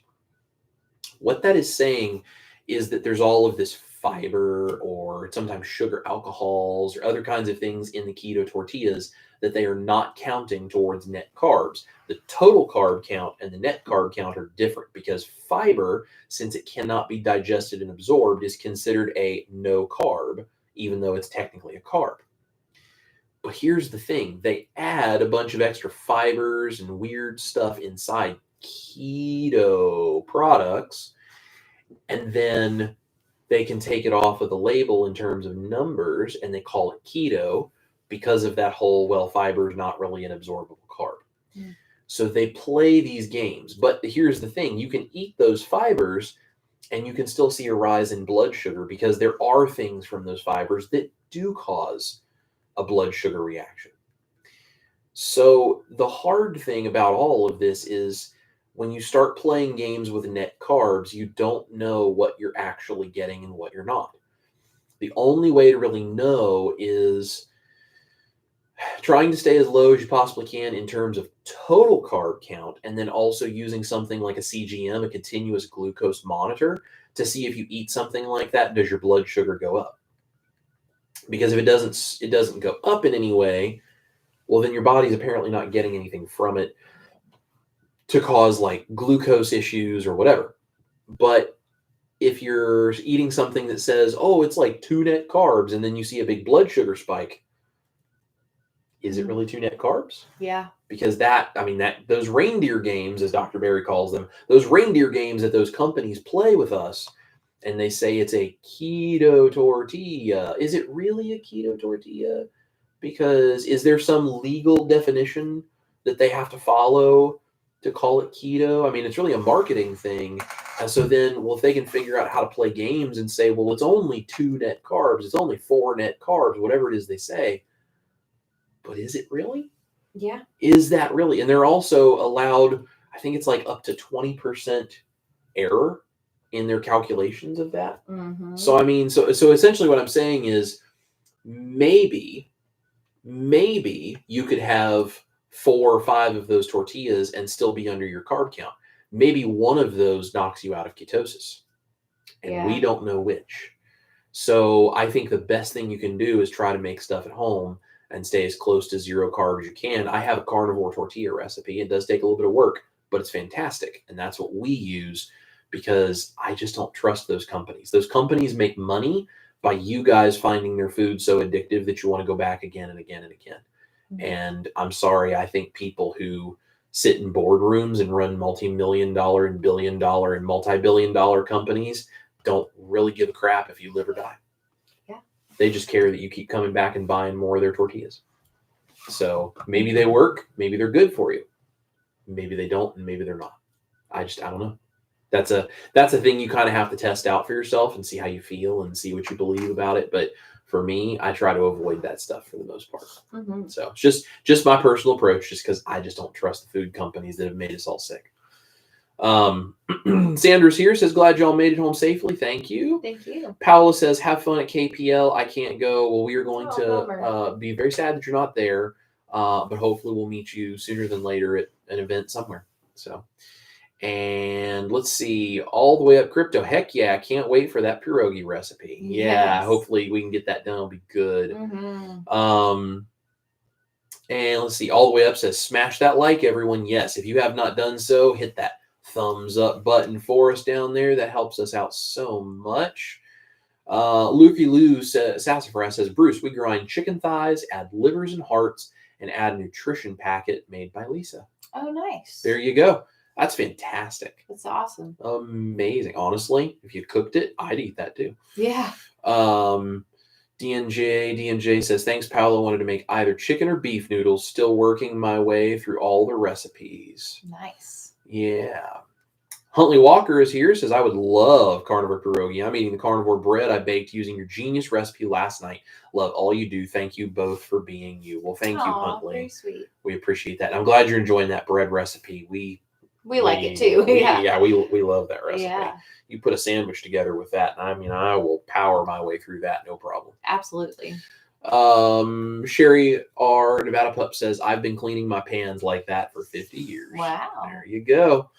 what that is saying is that there's all of this fiber or sometimes sugar alcohols or other kinds of things in the keto tortillas that they are not counting towards net carbs. The total carb count and the net carb count are different because fiber, since it cannot be digested and absorbed, is considered a no carb, even though it's technically a carb. But here's the thing. They add a bunch of extra fibers and weird stuff inside keto products, and then they can take it off of the label in terms of numbers, and they call it keto because of that whole, well, fiber is not really an absorbable carb. Mm. So they play these games. But here's the thing. You can eat those fibers, and you can still see a rise in blood sugar because there are things from those fibers that do cause a blood sugar reaction. So the hard thing about all of this is when you start playing games with net carbs, you don't know what you're actually getting and what you're not. The only way to really know is trying to stay as low as you possibly can in terms of total carb count, and then also using something like a CGM, a continuous glucose monitor, to see if you eat something like that, does your blood sugar go up? Because if it doesn't go up in any way, well, then your body's apparently not getting anything from it to cause like glucose issues or whatever. But if you're eating something that says, oh, it's like 2 net carbs, and then you see a big blood sugar spike, is it really 2 net carbs? Yeah. Because those reindeer games, as Dr. Berry calls them, those reindeer games that those companies play with us, and they say it's a keto tortilla. Is it really a keto tortilla? Because is there some legal definition that they have to follow to call it keto? I mean, it's really a marketing thing. And so then, well, if they can figure out how to play games and say, well, it's only 2 net carbs, it's only 4 net carbs, whatever it is they say. But is it really? Yeah. Is that really? And they're also allowed, I think it's like up to 20% error in their calculations of that. Mm-hmm. So, I mean, so essentially what I'm saying is maybe you could have 4 or 5 of those tortillas and still be under your carb count. Maybe one of those knocks you out of ketosis, and we don't know which. So I think the best thing you can do is try to make stuff at home and stay as close to 0 carb as you can. I have a carnivore tortilla recipe. It does take a little bit of work, but it's fantastic. And that's what we use because I just don't trust those companies. Those companies make money by you guys finding their food so addictive that you want to go back again and again and again. Mm-hmm. And I'm sorry, I think people who sit in boardrooms and run multi-million-dollar and billion-dollar and multi-billion-dollar companies don't really give a crap if you live or die. Yeah. They just care that you keep coming back and buying more of their tortillas. So maybe they work, maybe they're good for you. Maybe they don't, and maybe they're not. I don't know. That's a thing you kind of have to test out for yourself and see how you feel and see what you believe about it. But for me, I try to avoid that stuff for the most part. Mm-hmm. So it's just my personal approach, just because I just don't trust the food companies that have made us all sick. Sanders here says, glad y'all made it home safely. Thank you. Thank you. Paola says, have fun at KPL. I can't go. Well, we are going to be very sad that you're not there. But hopefully we'll meet you sooner than later at an event somewhere. So, and let's see, all the way up Crypto. Heck yeah, I can't wait for that pierogi recipe. Yeah, hopefully we can get that done. It'll be good. Mm-hmm. And let's see, all the way up says, smash that like, everyone. Yes, if you have not done so, hit that thumbs up button for us down there. That helps us out so much. Lukey Lou Sassafras says, Bruce, we grind chicken thighs, add livers and hearts, and add a nutrition packet made by Lisa. Oh, nice. There you go. That's fantastic. That's awesome. Amazing. Honestly, if you cooked it, I'd eat that too. Yeah. DNJ says, thanks, Paolo. Wanted to make either chicken or beef noodles. Still working my way through all the recipes. Nice. Yeah. Huntley Walker is here. Says, I would love carnivore pierogi. I'm eating the carnivore bread I baked using your genius recipe last night. Love all you do. Thank you both for being you. Well, thank you, Huntley. Very sweet. We appreciate that. And I'm glad you're enjoying that bread recipe. We We like it too. Yeah. We love that recipe. Yeah. You put a sandwich together with that, and I mean, I will power my way through that, no problem. Absolutely. Sherry R. Nevada Pup says, I've been cleaning my pans like that for 50 years. Wow. There you go.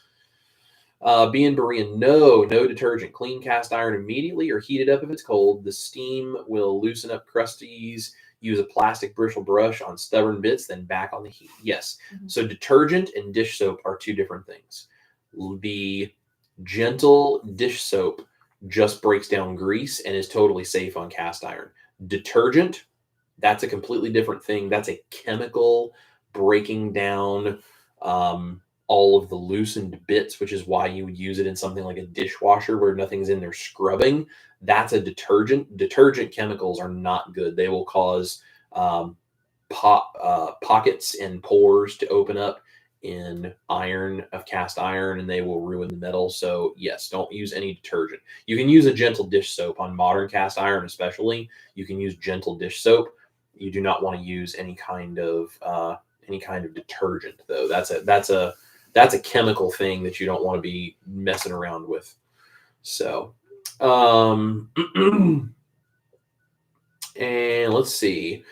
Being Berean, no detergent. Clean cast iron immediately or heat it up if it's cold. The steam will loosen up crusties. Use a plastic bristle brush on stubborn bits, then back on the heat. Yes. Mm-hmm. So detergent and dish soap are two different things. The gentle dish soap just breaks down grease and is totally safe on cast iron. Detergent, that's a completely different thing. That's a chemical breaking down all of the loosened bits, which is why you would use it in something like a dishwasher where nothing's in there scrubbing. That's a detergent. Detergent chemicals are not good. They will cause pockets and pores to open up in cast iron, and they will ruin the metal. So yes, don't use any detergent. You can use a gentle dish soap on modern cast iron, especially. You can use gentle dish soap. You do not want to use any kind of detergent, though. That's a chemical thing that you don't want to be messing around with. So, and let's see.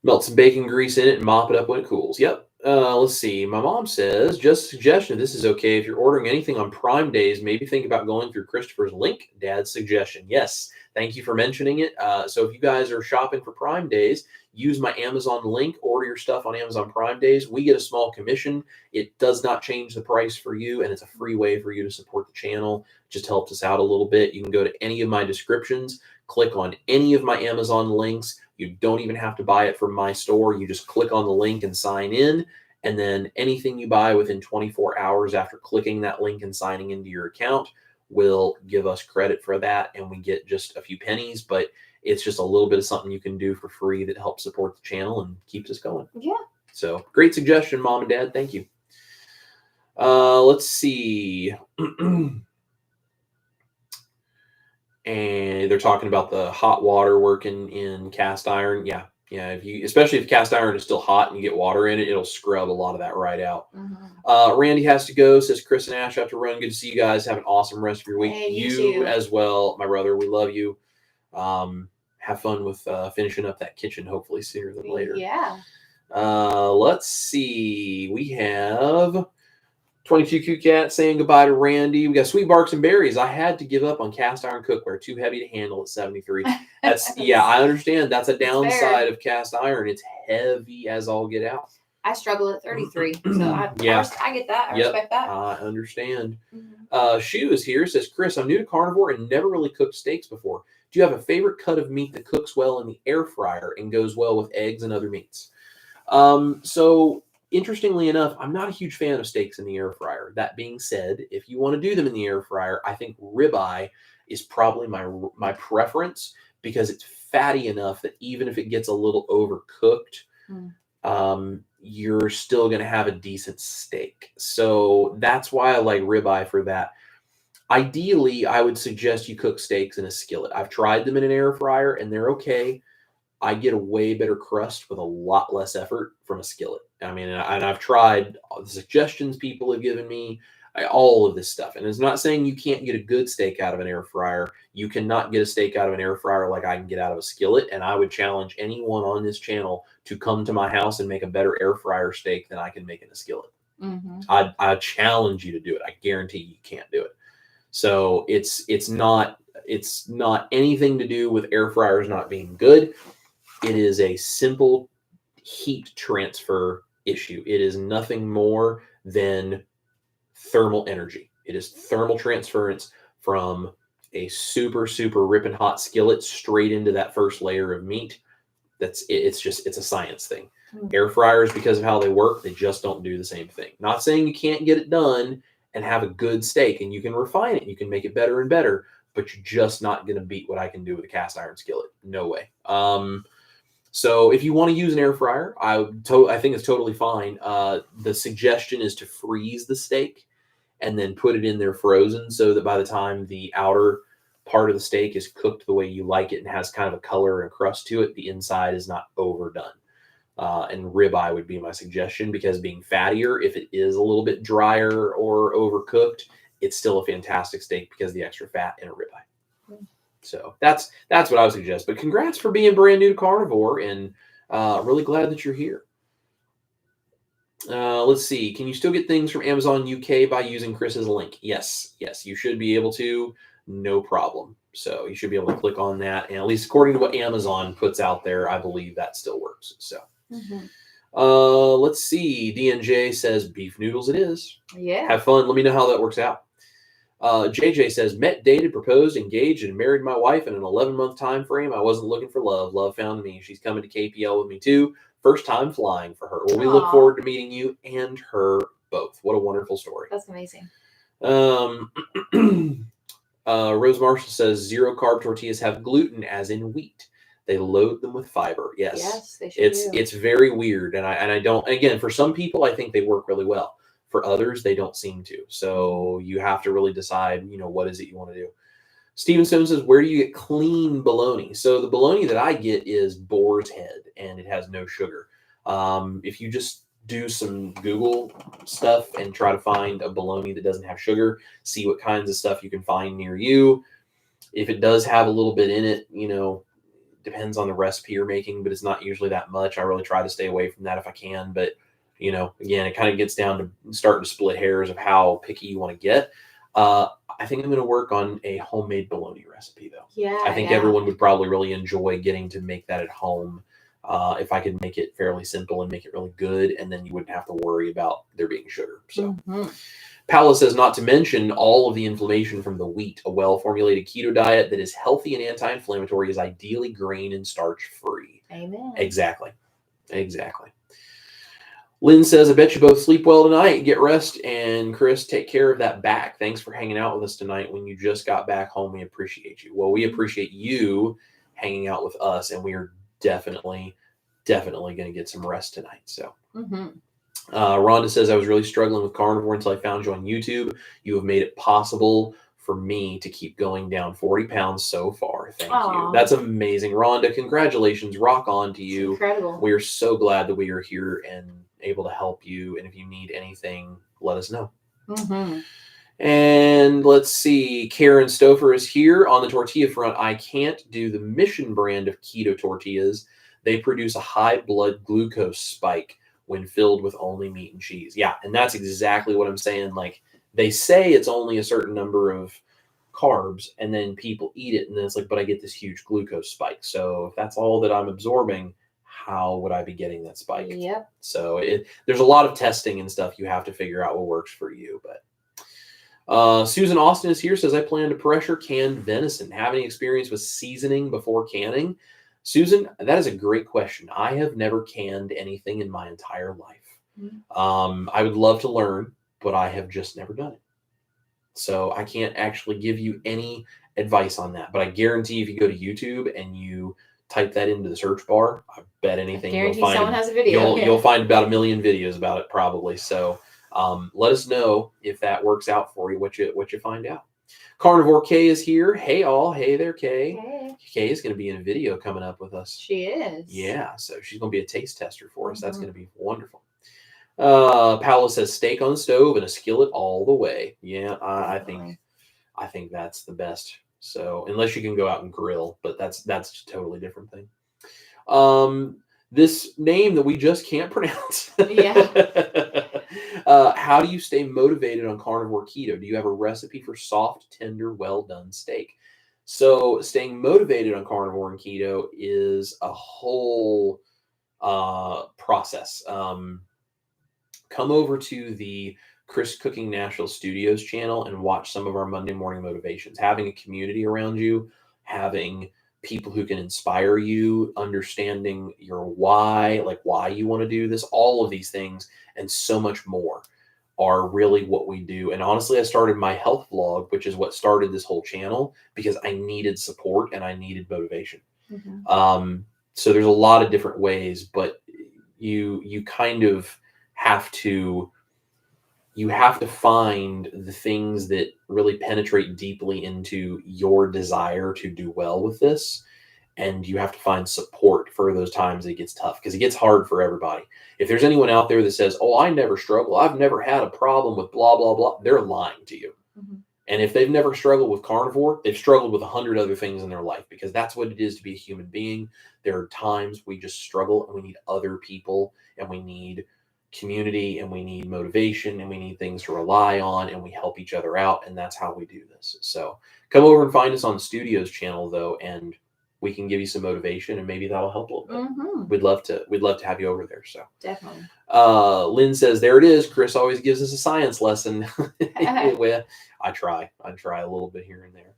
Melt some bacon grease in it and mop it up when it cools. Yep. Let's see. My mom says, just a suggestion. This is okay. If you're ordering anything on Prime days, maybe think about going through Christopher's link. Dad's suggestion. Yes. Thank you for mentioning it. So if you guys are shopping for Prime days, use my Amazon link, order your stuff on Amazon Prime days. We get a small commission. It does not change the price for you, and it's a free way for you to support the channel. It just helps us out a little bit. You can go to any of my descriptions, click on any of my Amazon links. You don't even have to buy it from my store. You just click on the link and sign in. And then anything you buy within 24 hours after clicking that link and signing into your account will give us credit for that. And we get just a few pennies, but it's just a little bit of something you can do for free that helps support the channel and keeps us going. Yeah. So great suggestion, Mom and Dad. Thank you. Let's see. And they're talking about the hot water working in cast iron. Yeah. Especially if cast iron is still hot and you get water in it, it'll scrub a lot of that right out. Mm-hmm. Randy has to go, says Chris and Ash have to run. Good to see you guys. Have an awesome rest of your week. Hey, you as well, my brother. We love you. Have fun with finishing up that kitchen, hopefully sooner than later. Yeah. Let's see. We have 22 Coo Cat saying goodbye to Randy. We got Sweet Barks and Berries. I had to give up on cast iron cookware. Too heavy to handle at 73. That's I understand. That's a downside of cast iron. It's heavy as all get out. I struggle at 33. So I get that. I respect that. I understand. Mm-hmm. Shu is here. Says, Chris, I'm new to carnivore and never really cooked steaks before. Do you have a favorite cut of meat that cooks well in the air fryer and goes well with eggs and other meats? So interestingly enough, I'm not a huge fan of steaks in the air fryer. That being said, if you want to do them in the air fryer, I think ribeye is probably my preference because it's fatty enough that even if it gets a little overcooked, you're still going to have a decent steak. So that's why I like ribeye for that. Ideally, I would suggest you cook steaks in a skillet. I've tried them in an air fryer and they're okay. I get a way better crust with a lot less effort from a skillet. I mean, and I've tried all the suggestions people have given me, all of this stuff. And it's not saying you can't get a good steak out of an air fryer. You cannot get a steak out of an air fryer like I can get out of a skillet. And I would challenge anyone on this channel to come to my house and make a better air fryer steak than I can make in a skillet. Mm-hmm. I challenge you to do it. I guarantee you can't do it. So it's not anything to do with air fryers not being good. It is a simple heat transfer issue. It is nothing more than thermal energy. It is thermal transference from a super, super ripping hot skillet straight into that first layer of meat. It's a science thing. Air fryers, because of how they work, they just don't do the same thing. Not saying you can't get it done and have a good steak, and you can refine it. You can make it better and better, but you're just not going to beat what I can do with a cast iron skillet. No way. So if you want to use an air fryer, I think it's totally fine. The suggestion is to freeze the steak and then put it in there frozen so that by the time the outer part of the steak is cooked the way you like it and has kind of a color and a crust to it, the inside is not overdone. And ribeye would be my suggestion, because being fattier, if it is a little bit drier or overcooked, it's still a fantastic steak because of the extra fat in a ribeye. So that's what I would suggest. But congrats for being brand new to carnivore, and really glad that you're here. Let's see. Can you still get things from Amazon UK by using Chris's link? Yes, you should be able to. No problem. So you should be able to click on that, and at least according to what Amazon puts out there, I believe that still works. So, let's see. DNJ says beef noodles. It is. Yeah. Have fun. Let me know how that works out. JJ says met, dated, proposed, engaged, and married my wife in an 11-month time frame. I wasn't looking for love. Love found me. She's coming to KPL with me too. First time flying for her. Well, we look forward to meeting you and her both. What a wonderful story. That's amazing. Rose Marshall says 0 carb tortillas have gluten, as in wheat. They load them with fiber. Yes, they should. It's very weird, and I don't. Again, for some people, I think they work really well. For others, they don't seem to. So you have to really decide, what is it you want to do. Steven Stone says, where do you get clean bologna? So the bologna that I get is boar's head, and it has no sugar. If you just do some Google stuff and try to find a bologna that doesn't have sugar, see what kinds of stuff you can find near you. If it does have a little bit in it, depends on the recipe you're making, but it's not usually that much. I really try to stay away from that if I can. But, again, it kind of gets down to starting to split hairs of how picky you want to get. I think I'm going to work on a homemade bologna recipe, though. Yeah. I think everyone would probably really enjoy getting to make that at home. If I could make it fairly simple and make it really good, and then you wouldn't have to worry about there being sugar. So, Paula says, not to mention all of the inflammation from the wheat. A well-formulated keto diet that is healthy and anti-inflammatory is ideally grain and starch-free. Amen. Exactly. Lynn says, I bet you both sleep well tonight. Get rest. And Chris, take care of that back. Thanks for hanging out with us tonight when you just got back home. We appreciate you. Well, we appreciate you hanging out with us, and we are definitely going to get some rest tonight. So, Rhonda says, I was really struggling with carnivore until I found you on YouTube. You have made it possible for me to keep going down 40 pounds so far. Thank you. That's amazing. Rhonda, congratulations. Rock on to you. It's incredible. We are so glad that we are here and able to help you. And if you need anything, let us know. And let's see. Karen Stouffer is here on the tortilla front. I can't do the Mission brand of keto tortillas. They produce a high blood glucose spike when filled with only meat and cheese. Yeah, and that's exactly what I'm saying. Like, they say it's only a certain number of carbs, and then people eat it, and then it's like, but I get this huge glucose spike. So if that's all that I'm absorbing, how would I be getting that spike? Yep. So there's a lot of testing and stuff you have to figure out what works for you. But Susan Austin is here, says, I plan to pressure canned venison. Have any experience with seasoning before canning? Susan, that is a great question. I have never canned anything in my entire life. I would love to learn, but I have just never done it. So I can't actually give you any advice on that. But I guarantee if you go to YouTube and you type that into the search bar, I bet anything you'll find. Someone has a video. You'll find about 1 million videos about it probably. So let us know if that works out for you, what you find out. Carnivore K is here. Hey all. Hey there, Kay. Hey. Kay is going to be in a video coming up with us. She is. Yeah, so she's going to be a taste tester for us. That's going to be wonderful. Paolo says steak on the stove and a skillet all the way. Yeah, I think that's the best. So unless you can go out and grill, but that's a totally different thing. This name that we just can't pronounce. Yeah. How do you stay motivated on carnivore keto? Do you have a recipe for soft, tender, well-done steak? So staying motivated on carnivore and keto is a whole process. Come over to the Chris Cooking Nashville Studios channel and watch some of our Monday morning motivations. Having a community around you, having people who can inspire you, understanding your why, like why you want to do this, all of these things and so much more are really what we do. And honestly, I started my health vlog, which is what started this whole channel, because I needed support and I needed motivation. So there's a lot of different ways, but you kind of have to find the things that really penetrate deeply into your desire to do well with this And you have to find support for those times it gets tough, because it gets hard for everybody. If there's anyone out there that says, oh, I never struggle, I've never had a problem with blah, blah, blah, they're lying to you. Mm-hmm. And if they've never struggled with carnivore, they've struggled with 100 other things in their life, because that's what it is to be a human being. There are times we just struggle and we need other people, and we need community, and we need motivation, and we need things to rely on, and we help each other out. And that's how we do this. So come over and find us on the Studios channel, though, and we can give you some motivation, and maybe that'll help a little bit. Mm-hmm. We'd love to have you over there. So definitely. Lynn says, there it is. Chris always gives us a science lesson. Well, I try a little bit here and there.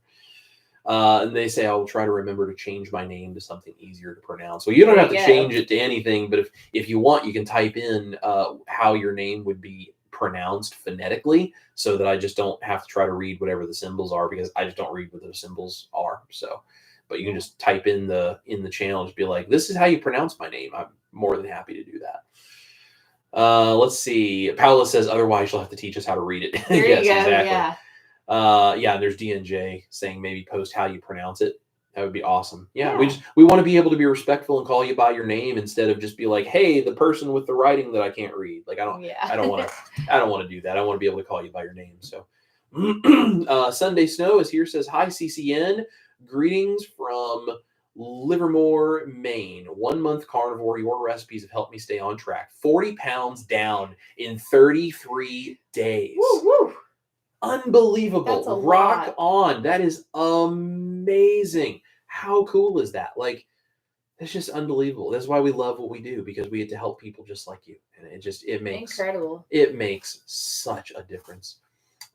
And they say, I will try to remember to change my name to something easier to pronounce. Well, you don't have to change it to anything, but if you want, you can type in how your name would be pronounced phonetically, so that I just don't have to try to read whatever the symbols are, because I just don't read what those symbols are. So, but you can just type in the channel and just be like, this is how you pronounce my name. I'm more than happy to do that. Let's see. Paula says, otherwise you'll have to teach us how to read it. There yes, you go, exactly. Yeah. Yeah, and there's DNJ saying maybe post how you pronounce it. That would be awesome. Yeah. We want to be able to be respectful and call you by your name, instead of just be like, hey, the person with the writing that I can't read. Like, I don't want to do that. I want to be able to call you by your name. So Sunday Snow is here, says, hi, CCN. Greetings from Livermore, Maine. 1 month carnivore. Your recipes have helped me stay on track. 40 pounds down in 33 days. Woo, woo. Unbelievable. That's a Rock lot. on. That is amazing. How cool is that? Like, it's just unbelievable. That's why we love what we do, because we get to help people just like you. And it makes incredible. It makes such a difference.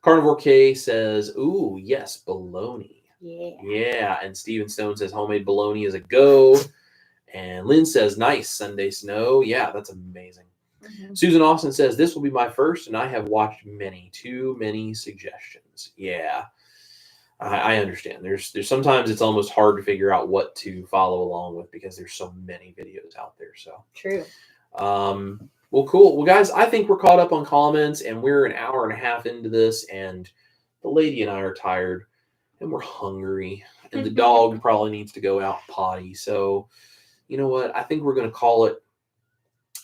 Carnivore K says, ooh, yes, bologna. Yeah. And Steven Stone says homemade bologna is a go. And Lynn says, nice, Sunday Snow. Yeah, that's amazing. Mm-hmm. Susan Austin says, this will be my first, and I have watched too many suggestions. Yeah, I understand. There's sometimes it's almost hard to figure out what to follow along with, because there's so many videos out there. So true. Well, cool. Well, guys, I think we're caught up on comments, and we're an hour and a half into this, and the lady and I are tired, and we're hungry, and the dog probably needs to go out potty. So, you know what? I think we're going to call it.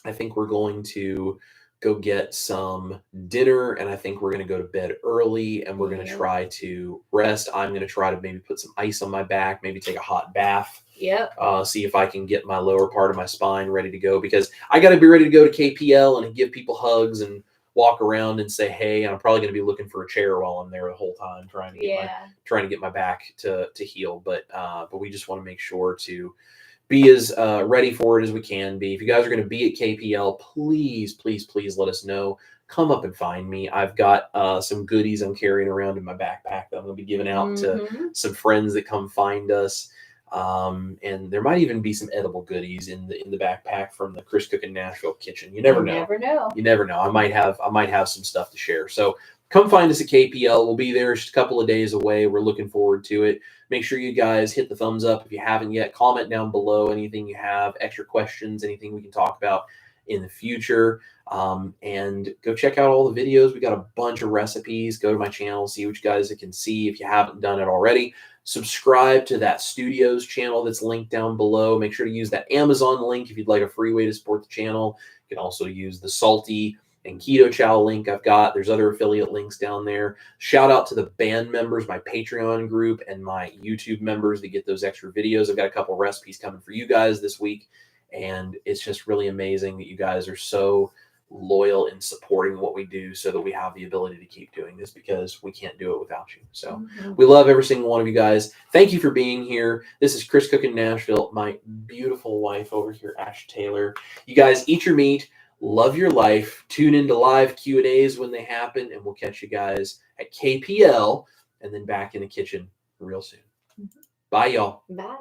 I think we're going to go get some dinner, and I think we're going to go to bed early, and we're going to try to rest. I'm going to try to maybe put some ice on my back, maybe take a hot bath. Yep. See if I can get my lower part of my spine ready to go, because I got to be ready to go to KPL and give people hugs and walk around and say hey. And I'm probably going to be looking for a chair while I'm there the whole time, trying to get my back to heal. But we just want to make sure to be as ready for it as we can be. If you guys are going to be at KPL, please, please, please let us know. Come up and find me. I've got some goodies I'm carrying around in my backpack that I'm going to be giving out to some friends that come find us. And there might even be some edible goodies in the backpack from the Chris Cookin' Nashville kitchen. You never know. You never know. I might have some stuff to share. So come find us at KPL. We'll be there just a couple of days away. We're looking forward to it. Make sure you guys hit the thumbs up if you haven't yet. Comment down below anything you have, extra questions, anything we can talk about in the future. And go check out all the videos. We got a bunch of recipes. Go to my channel, see what you guys can see if you haven't done it already. Subscribe to that Studios channel that's linked down below. Make sure to use that Amazon link if you'd like a free way to support the channel. You can also use the Salty and Keto Chow link I've got. There's other affiliate links down there. Shout out to the band members, my Patreon group, and my YouTube members that get those extra videos. I've got a couple of recipes coming for you guys this week, and it's just really amazing that you guys are so loyal in supporting what we do, so that we have the ability to keep doing this, because we can't do it without you. So we love every single one of you guys. Thank you for being here. This is Chris Cookin' Nashville, my beautiful wife over here, Ash Taylor. You guys eat your meat, love your life, tune into live Q&As when they happen, and we'll catch you guys at KPL and then back in the kitchen real soon. Bye, y'all. Bye.